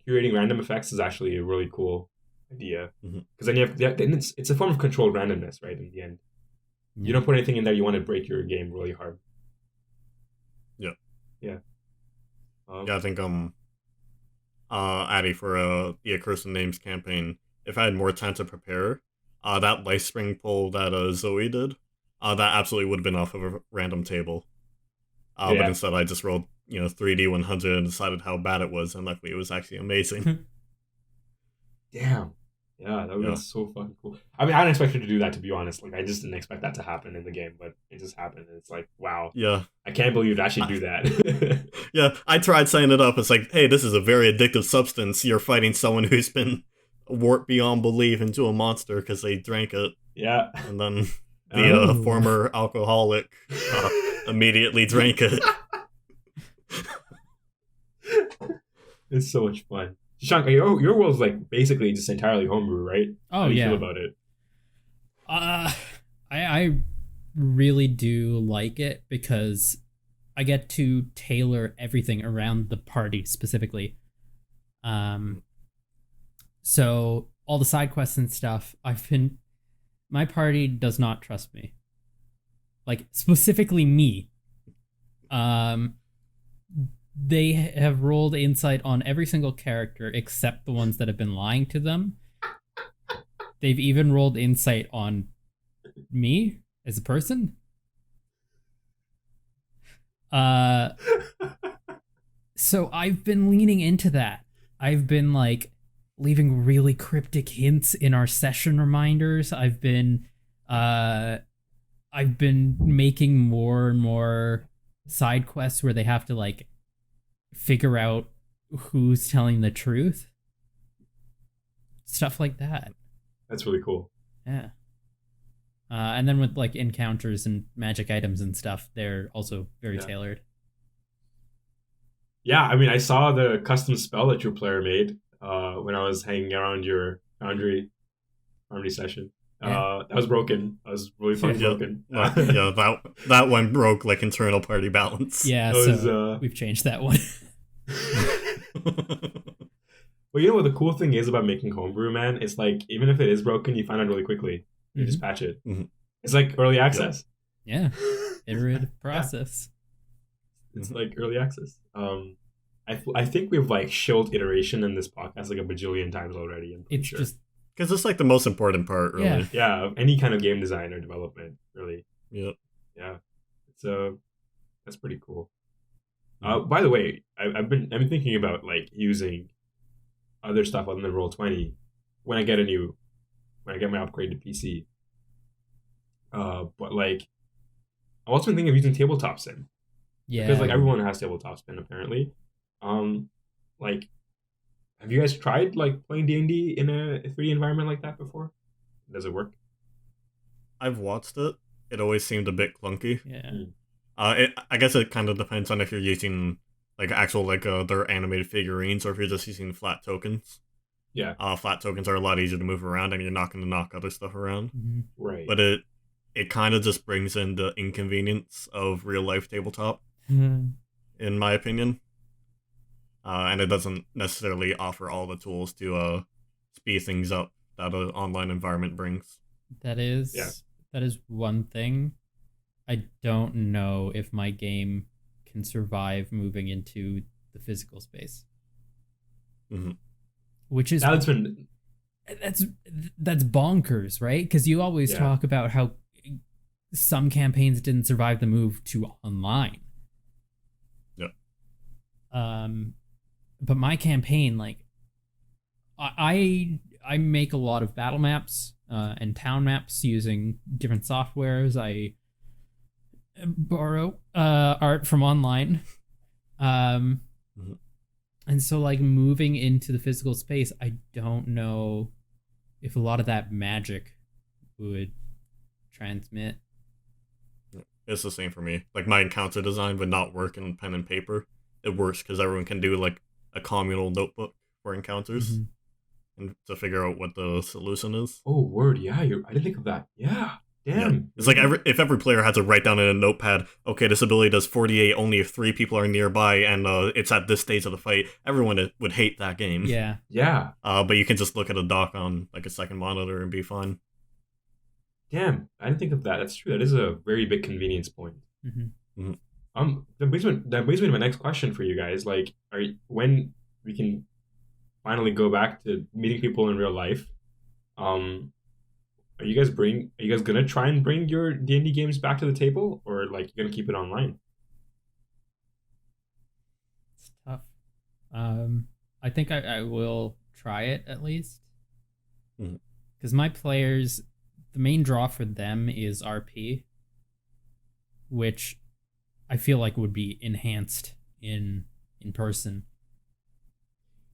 curating random effects is actually a really cool idea because then it's a form of controlled randomness, right? In the end, you don't put anything in there you want to break your game really hard. Yeah. Yeah. I think Atty, for the Accursed Names campaign, if I had more time to prepare, that life spring pull that Zoe did, that absolutely would have been off of a random table. But instead I just rolled 3D 100 and decided how bad it was, and luckily it was actually amazing. Damn. Yeah, that would be so fucking cool. I mean, I didn't expect her to do that, to be honest. Like, I just didn't expect that to happen in the game, but it just happened. And it's like, wow. Yeah. I can't believe it actually do that. Yeah, I tried setting it up. It's like, hey, this is a very addictive substance. You're fighting someone who's been warped beyond belief into a monster because they drank it. Yeah. And then the former alcoholic immediately drank it. It's so much fun. Shanka, your world's like basically just entirely homebrew, right? Oh, How do you yeah. feel about it? I really do like it because I get to tailor everything around the party specifically. So all the side quests and stuff, my party does not trust me. Like, specifically me. They have rolled insight on every single character except the ones that have been lying to them. They've even rolled insight on me as a person. So I've been leaning into that. I've been like leaving really cryptic hints in our session reminders. I've been making more and more side quests where they have to like figure out who's telling the truth. Stuff like that. That's really cool. Yeah. And then with like encounters and magic items and stuff, they're also very tailored. Yeah, I mean, I saw the custom spell that your player made when I was hanging around your foundry session. That was broken. That was really fucking broken. That one broke like internal party balance. Yeah, so we've changed that one. Well, you know what the cool thing is about making homebrew, man? It's like, even if it is broken, you find out really quickly. You just patch it. Mm-hmm. It's like early access. Yeah. Iterative process. It's like early access. I think we've like shilled iteration in this podcast like a bajillion times already. It's sure. Just because it's like the most important part, really. Yeah, any kind of game design or development, really. Yep. Yeah. So that's pretty cool. By the way, I've been thinking about like using other stuff other than Roll20 when I get my upgraded PC. But like, I've also been thinking of using tabletop sim. Yeah. Because like everyone has tabletop sim apparently. Like, have you guys tried like playing D&D in a 3D environment like that before? Does it work? I've watched it. It always seemed a bit clunky. Yeah. I guess it kind of depends on if you're using like actual like their animated figurines or if you're just using flat tokens. Yeah. Flat tokens are a lot easier to move around and you're not going to knock other stuff around. Mm-hmm. Right. But it kind of just brings in the inconvenience of real life tabletop, in my opinion. And it doesn't necessarily offer all the tools to speed things up that an online environment brings. That is one thing. I don't know if my game can survive moving into the physical space. Mm-hmm. Which is that's bonkers, right? Because you always talk about how some campaigns didn't survive the move to online. Yep. But my campaign, like, I make a lot of battle maps and town maps using different softwares. I borrow art from online. Mm-hmm. And so, like, moving into the physical space, I don't know if a lot of that magic would transmit. It's the same for me. Like, my encounter design would not work in pen and paper. It works because everyone can do, like, a communal notebook for encounters and to figure out what the solution is. Oh, word. Yeah, I didn't think of that. Yeah. Damn. Yeah. It's like if every player had to write down in a notepad, okay, this ability does 48 only if 3 people are nearby and it's at this stage of the fight, everyone would hate that game. Yeah. Yeah. But you can just look at a doc on like a second monitor and be fine. Damn, I didn't think of that. That's true. That is a very big convenience point. Mm-hmm. Mm-hmm. That brings me to my next question for you guys. Like, when we can finally go back to meeting people in real life, are you guys gonna try and bring your D&D games back to the table, or like you're gonna keep it online? It's tough. I think I will try it at least, because my players, the main draw for them is RP, which I feel like would be enhanced in person.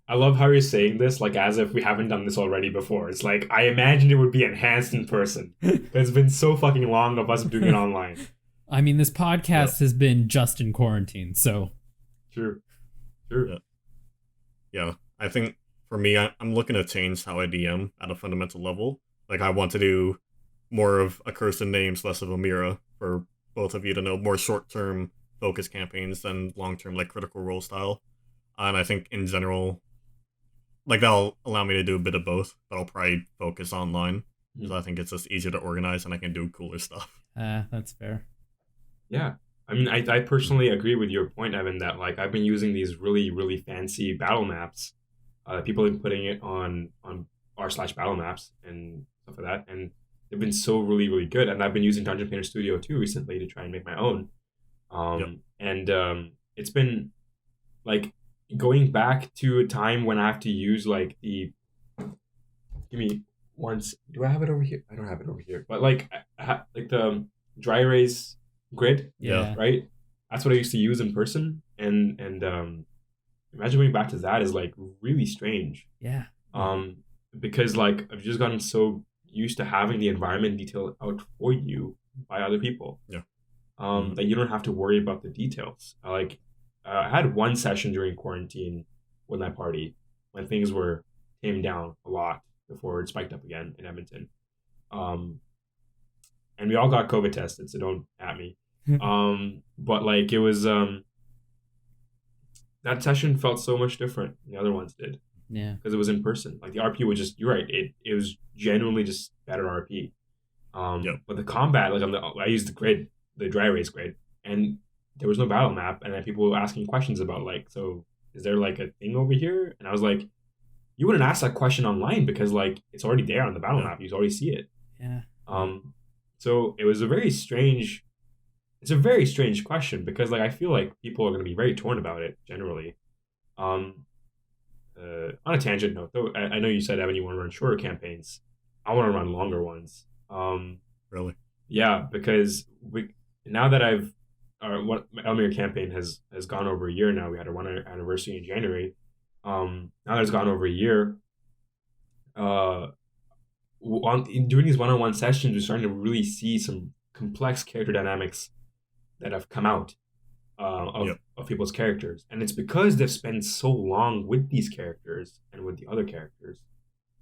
I love how you're saying this, like as if we haven't done this already before. It's like, I imagine it would be enhanced in person. It's been so fucking long of us doing it online. I mean, this podcast has been just in quarantine, so. True. Yeah, I think for me, I'm looking to change how I DM at a fundamental level. Like, I want to do more of a Kirsten Names, less of a Mira, for both of you to know, more short-term focus campaigns than long-term, like, Critical Role style. And I think, in general, like, that'll allow me to do a bit of both, but I'll probably focus online, because I think it's just easier to organize and I can do cooler stuff. That's fair. Yeah. I mean, I personally agree with your point, Evan, that, like, I've been using these really, really fancy battle maps. People have been putting it on r/battle maps and stuff like that, and they've been so really, really good. And I've been using Dungeon Painter Studio 2 recently to try and make my own. And it's been, like, going back to a time when I have to use, like, give me once. Do I have it over here? I don't have it over here. But, like, like the dry erase grid, right? That's what I used to use in person, and imagine going back to that is like really strange. Yeah. Because like I've just gotten so used to having the environment detailed out for you by other people. Yeah. That you don't have to worry about the details. I had one session during quarantine with my party when things were tamed down a lot before it spiked up again in Edmonton. And we all got COVID tested, so don't at me. But like it was that session felt so much different than the other ones did. Yeah. Because it was in person. Like the RP was just, you're right, it was genuinely just better RP. But the combat, like I used the dry erase grid, and there was no battle map, and then people were asking questions about like, so is there like a thing over here? And I was like, you wouldn't ask that question online because like it's already there on the battle map. You already see it. Yeah. So it was a very strange question because like I feel like people are going to be very torn about it generally. On a tangent note, though, I know you said, Evan, you want to run shorter campaigns. I want to run longer ones. Really? Yeah, because now that our Elmir campaign has gone over a year now. We had our 1 year anniversary in January. Now that it's gone over a year, during these one-on-one sessions, we're starting to really see some complex character dynamics that have come out of people's characters, and it's because they've spent so long with these characters and with the other characters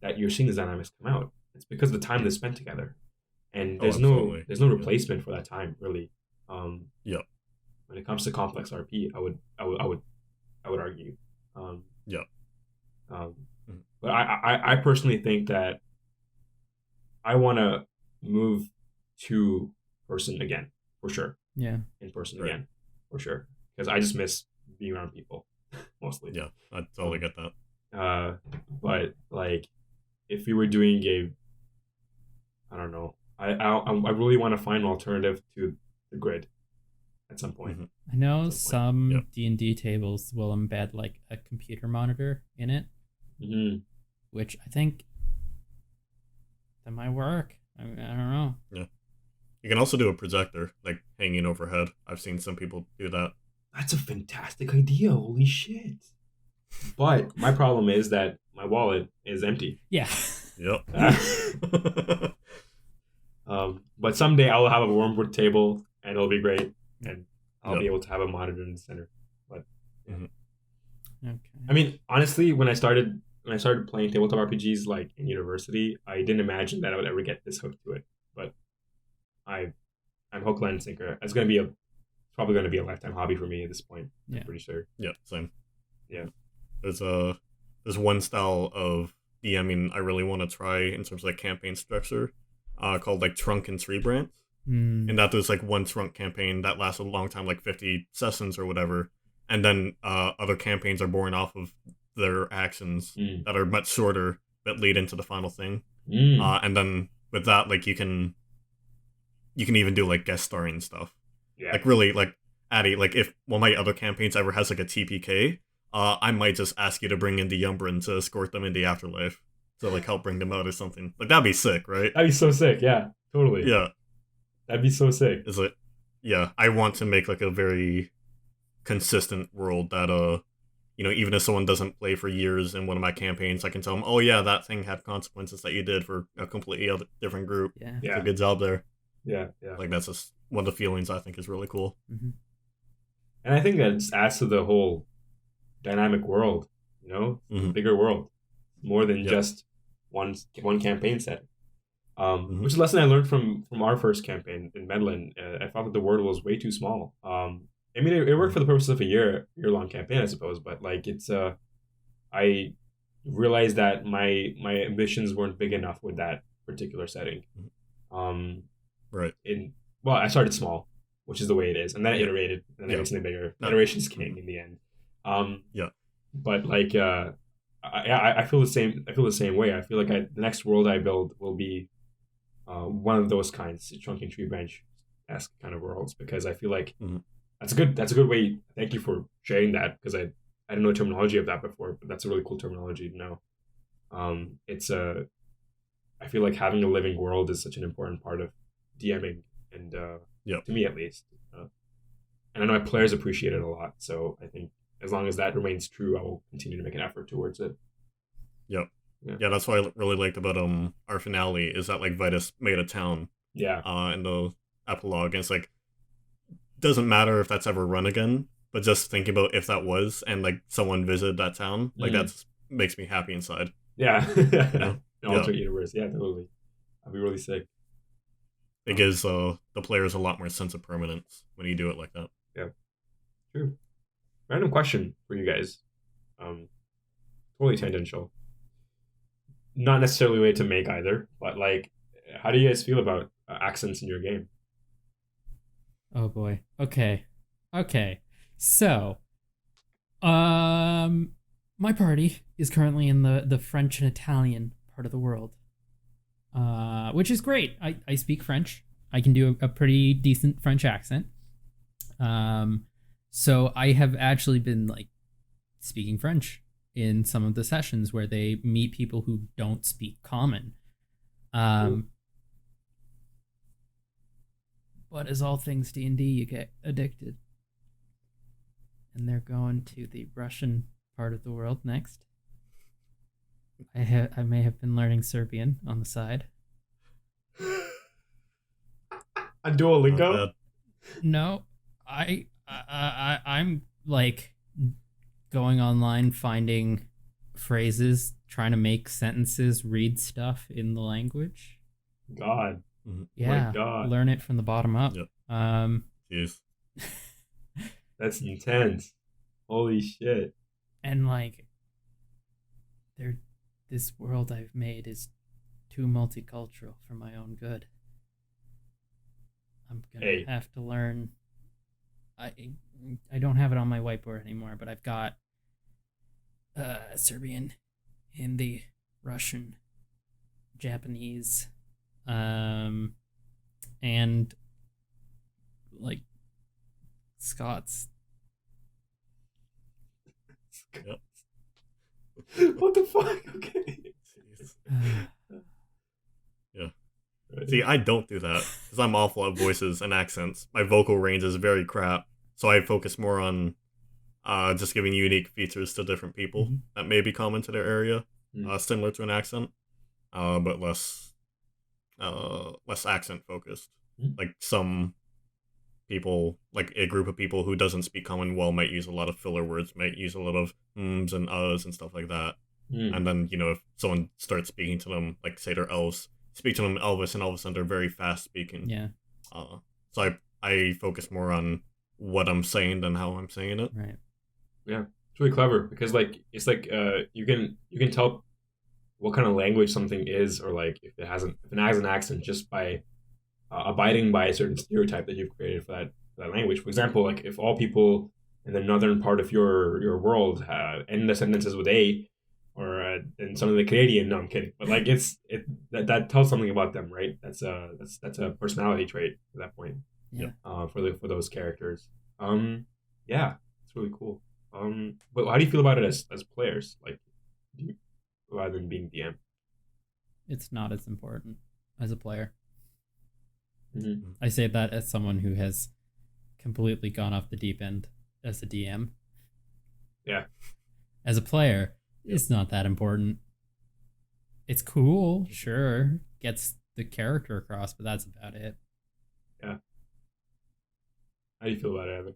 that you're seeing these dynamics come out. It's because of the time they spent together, and there's no replacement for that time really. When it comes to complex RP, I would argue. But I personally think that I want to move to person again for sure. Yeah, in person again for sure, because I just miss being around people mostly. Yeah, I totally get that. But like, if we were doing I don't know. I really want to find an alternative to the grid at some point. Mm-hmm. I know some D&D tables will embed like a computer monitor in it, which I think that might work. I don't know. Yeah. You can also do a projector, like hanging overhead. I've seen some people do that. That's a fantastic idea. Holy shit. But my problem is that my wallet is empty. Yeah. Yep. But someday I will have a wormwood table and it'll be great. And I'll be able to have a monitor in the center. But okay. I mean, honestly, when I started playing tabletop RPGs like in university, I didn't imagine that I would ever get this hooked to it. But I'm hook, line, and sinker. It's probably going to be a lifetime hobby for me at this point. Yeah. I'm pretty sure. Yeah, same. Yeah. There's one style of DMing I really want to try in terms of like campaign structure, called like trunk and tree branch. And that there's like one trunk campaign that lasts a long time, like 50 sessions or whatever, and then other campaigns are born off of their actions that are much shorter that lead into the final thing. And then with that, like you can even do like guest starring stuff. Yeah. Like really, like Atty, like if one of my other campaigns ever has like a TPK, I might just ask you to bring in the Umbran to escort them in the afterlife to like help bring them out or something. Like that'd be sick, right? That'd be so sick. Yeah, totally. Yeah, that'd be so sick. Is it? Yeah, I want to make like a very consistent world that even if someone doesn't play for years in one of my campaigns, I can tell them, oh yeah, that thing had consequences that you did for a completely different group. Yeah. So good job there. Yeah. Like that's just one of the feelings I think is really cool. Mm-hmm. And I think that just adds to the whole dynamic world, bigger world, more than just one campaign setting. Which is a lesson I learned from our first campaign in Medlin. I thought that the world was way too small. I mean, it worked for the purpose of a year-long campaign, I suppose, but like it's I realized that my ambitions weren't big enough with that particular setting. Right. I started small, which is the way it is, and then I iterated, and then I made something bigger. Iterations came in the end. But like, I feel the same. I feel the same way. I feel like the next world I build will be one of those kinds, trunk and tree branch-esque kind of worlds, because I feel like that's a good way. Thank you for sharing that, because I didn't know the terminology of that before, but that's a really cool terminology to know. I feel like having a living world is such an important part of DMing, and to me at least. And I know my players appreciate it a lot, so I think as long as that remains true, I will continue to make an effort towards it. Yep. Yeah, that's what I really liked about our finale is that like Vitus made a town Yeah. in the epilogue, and it's like doesn't matter if that's ever run again, but just thinking about if that was and like someone visited that town, like that's makes me happy inside. Yeah. You know? An alternate universe. Yeah, totally. That'd be really sick. It gives the players a lot more sense of permanence when you do it like that. Yeah. True. Random question for you guys. Totally tangential. Not necessarily a way to make either, but like, how do you guys feel about accents in your game? Oh boy. Okay. So, my party is currently in the French and Italian part of the world, which is great. I speak French. I can do a pretty decent French accent. So I have actually been like speaking French in some of the sessions where they meet people who don't speak common. But as all things D&D, you get addicted. And they're going to the Russian part of the world next. I may have been learning Serbian on the side. A Duolingo? No, I'm like going online finding phrases, trying to make sentences, read stuff in the language. God. Yeah, God. Learn it from the bottom up. Yep. Jeez. That's intense. Holy shit. And like, this world I've made is too multicultural for my own good. I'm gonna have to learn. I don't have it on my whiteboard anymore, but I've got Serbian, Hindi, Russian, Japanese, and like Scots. Yep. What the fuck? Okay. Yeah. See, I don't do that because I'm awful at voices and accents. My vocal range is very crap, so I focus more on just giving unique features to different people that may be common to their area, similar to an accent, but less accent focused. Like some people, like a group of people who doesn't speak common well might use a lot of filler words, might use a lot of ums and uhs and stuff like that. And then, if someone starts speaking to them, like say they're elves, speak to them in Elvis, and all of a sudden they're very fast speaking. Yeah. So I focus more on what I'm saying than how I'm saying it. Right. Yeah, it's really clever because like it's like you can tell what kind of language something is, or like if it has an accent just by abiding by a certain stereotype that you've created for that language. For example, like if all people in the northern part of your world end the sentences with a, or in some of the Canadian, no, I'm kidding, but like that tells something about them, right? That's a personality trait at that point. Yeah. For those characters. Yeah, it's really cool. But how do you feel about it as players, like rather than being DM? It's not as important as a player. Mm-hmm. I say that as someone who has completely gone off the deep end as a DM. Yeah. As a player, it's not that important. It's cool, sure, gets the character across, but that's about it. Yeah. How do you feel about it, Evan?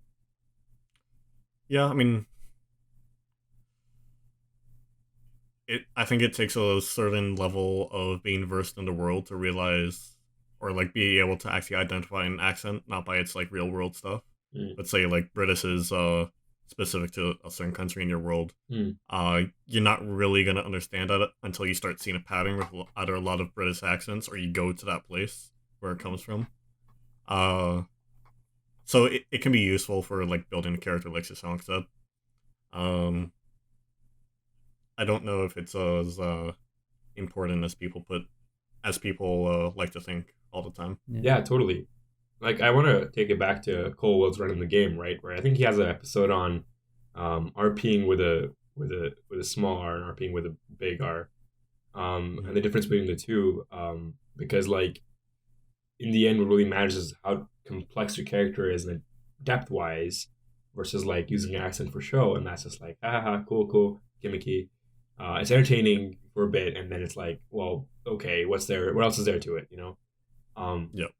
Yeah, I mean, I think it takes a certain level of being versed in the world to realize, or like be able to actually identify an accent, not by its like real world stuff. Let's say like British is specific to a certain country in your world. You're not really gonna understand that until you start seeing a pattern with either a lot of British accents, or you go to that place where it comes from. So it can be useful for like building a character, like Shashank said. I don't know if it's as important as people like to think all the time. Yeah, totally. Like I want to take it back to Cole Wills running the game, right? Where I think he has an episode on RPing with a small R and RPing with a big R, and the difference between the two. Because like in the end, what really matters is how complex your character is, and depth wise, versus like using an accent for show, and that's just like cool, gimmicky. It's entertaining for a bit, and then it's like, well, okay, what's there? What else is there to it? Yep.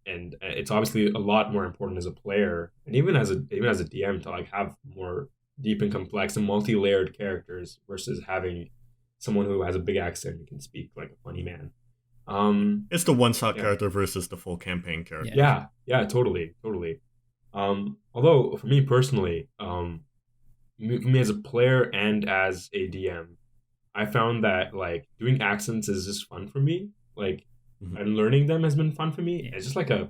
And it's obviously a lot more important as a player, and even as a DM, to like have more deep and complex and multi-layered characters versus having someone who has a big accent and can speak like a funny man. It's the one-shot Yeah. character versus the full campaign character. Yeah, totally. Although for me personally, for me as a player and as a DM, I found that like doing accents is just fun for me. Like, and learning them has been fun for me. Yeah. It's just like a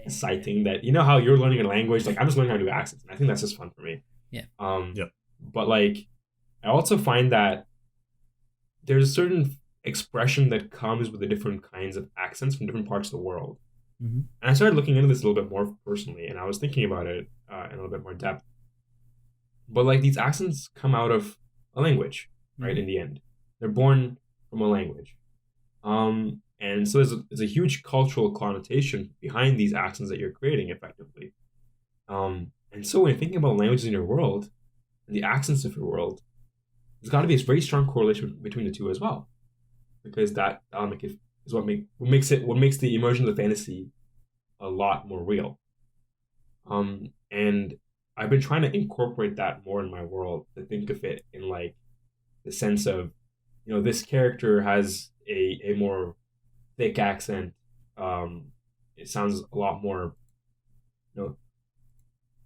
side thing that, you know how you're learning a language, like I'm just learning how to do accents, and I think that's just fun for me. Yeah. Yep. But like, I also find that there's a certain expression that comes with the different kinds of accents from different parts of the world. Mm-hmm. And I started looking into this a little bit more personally, and I was thinking about it in a little bit more depth. But like, these accents come out of a language, right? In the end, they're born from a language, and so there's a huge cultural connotation behind these accents that you're creating effectively. And so when you're thinking about languages in your world and the accents of your world, there's got to be a very strong correlation between the two as well, because that element is what makes the immersion of the fantasy a lot more real. And I've been trying to incorporate that more in my world, to think of it in like the sense of, this character has a more thick accent. It sounds a lot more,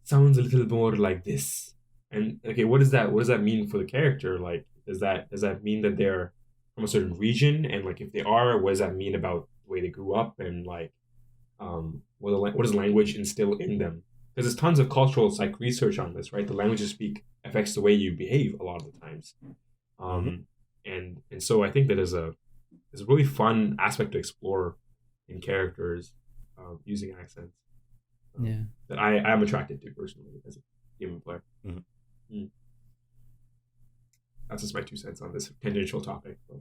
sounds a little more like this. And okay, what does that mean for the character? Like, does that mean that they're from a certain region? And like, if they are, what does that mean about the way they grew up? And like, what does language instill in them? Because there's tons of cultural psych research on this, right? The language you speak affects the way you behave a lot of the times. And so I think that is a really fun aspect to explore in characters, using accents. That I'm attracted to personally as a human player. That's just my 2 cents on this tangential topic. But,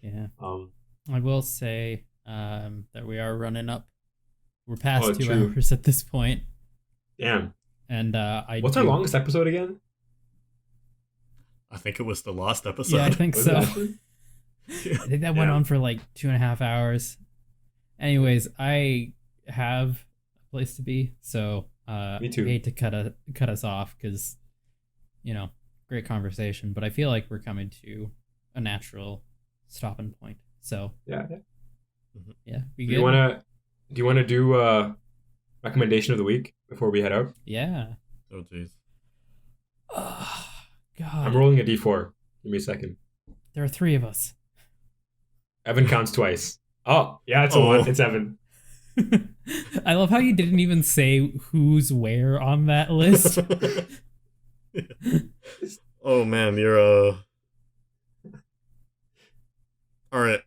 yeah. I will say that we are running up. We're past 2 hours at this point. Damn. And what's our longest episode again? I think it was the last episode. Yeah, I think so. I think that went on for like 2.5 hours. Anyways, I have a place to be, so me too. I hate to cut us off because, great conversation, but I feel like we're coming to a natural stopping point. So yeah. We do you want to do recommendation of the week before we head out? Yeah. Oh jeez. Oh, God. I'm rolling a d4. Give me a second. There are 3 of us. Evan counts twice. Oh, yeah, it's a 1. It's Evan. I love how you didn't even say who's where on that list. Oh man, you're Alright,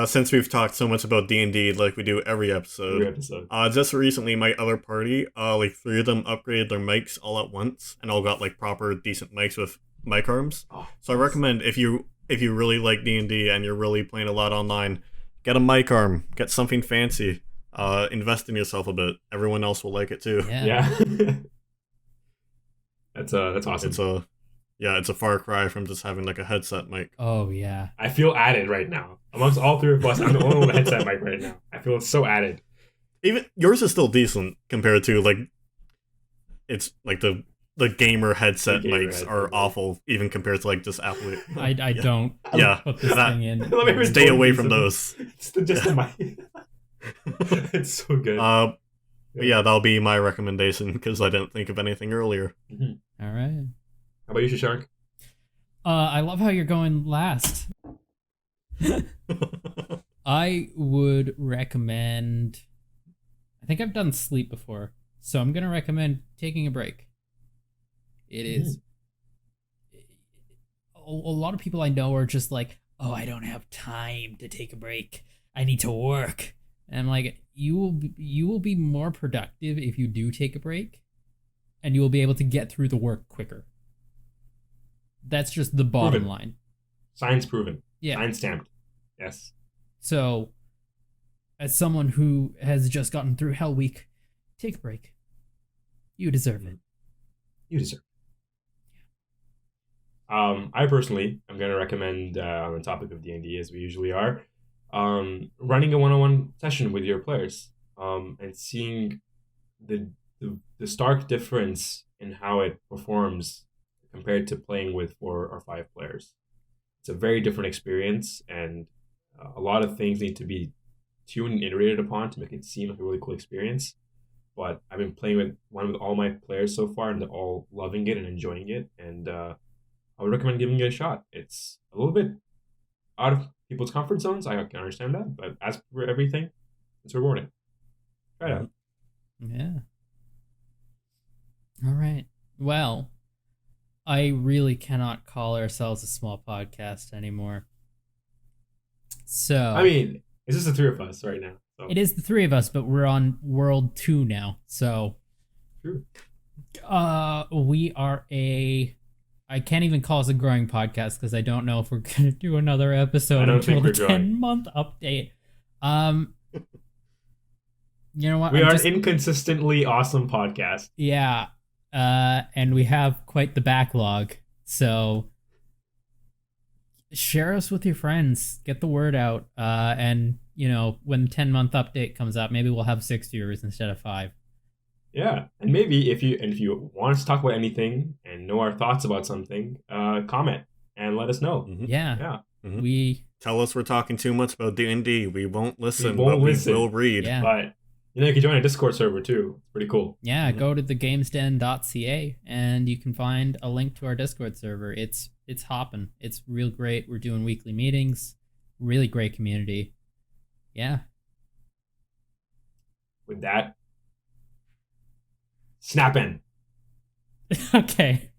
since we've talked so much about D&D like we do every episode, just recently my other party, like 3 of them upgraded their mics all at once, and all got like proper decent mics with mic arms. So I recommend if you really like D&D and you're really playing a lot online, get a mic arm, get something fancy, invest in yourself a bit. Everyone else will like it too. Yeah. That's awesome. It's a far cry from just having like a headset mic. Oh yeah. I feel added right now. Amongst all 3 of us, I'm the only one with a headset mic right now. I feel so added. Even yours is still decent compared to like, it's like the gamer headset mics are awful even compared to like just Apple. I don't put this thing in. Stay away from those. It's just a mic. It's so good. Yeah, that'll be my recommendation because I didn't think of anything earlier. All right. How about you, Shashank? I love how you're going last. I would recommend. I think I've done sleep before, so I'm gonna recommend taking a break. It is. A lot of people I know are just like, oh, I don't have time to take a break. I need to work. And I'm like, you will be more productive if you do take a break, and you will be able to get through the work quicker. That's just the bottom line. Science proven. Yeah. Science stamped. Yes. So, as someone who has just gotten through Hell Week, take a break. You deserve it. You deserve it. I personally am going to recommend on the topic of D&D, as we usually are, running a one-on-one session with your players, and seeing the stark difference in how it performs compared to playing with 4 or 5 players. It's a very different experience, and a lot of things need to be tuned and iterated upon to make it seem like a really cool experience. But I've been playing with all my players so far, and they're all loving it and enjoying it. And I would recommend giving it a shot. It's a little bit out of people's comfort zones. I can understand that, but as for everything, it's rewarding. Try it out. Yeah. All right. Well, I really cannot call ourselves a small podcast anymore. So I mean, it's just the 3 of us right now. So. It is the 3 of us, but we're on World 2 now. So True. We are I can't even call us a growing podcast because I don't know if we're gonna do another episode until the 10-month update. You know what? We are an inconsistently awesome podcast. Yeah. And we have quite the backlog. So share us with your friends. Get the word out. And when the 10-month update comes up, maybe we'll have 6 viewers instead of 5. Yeah, and maybe if you want us to talk about anything and know our thoughts about something, comment and let us know. Mm-hmm. Yeah. Mm-hmm. We tell us we're talking too much about D&D. We won't listen, but we will read. Yeah. But you can join a Discord server too. It's pretty cool. Yeah, go to thegamesden.ca and you can find a link to our Discord server. It's hopping. It's real great. We're doing weekly meetings. Really great community. Yeah. With that, snap in. Okay.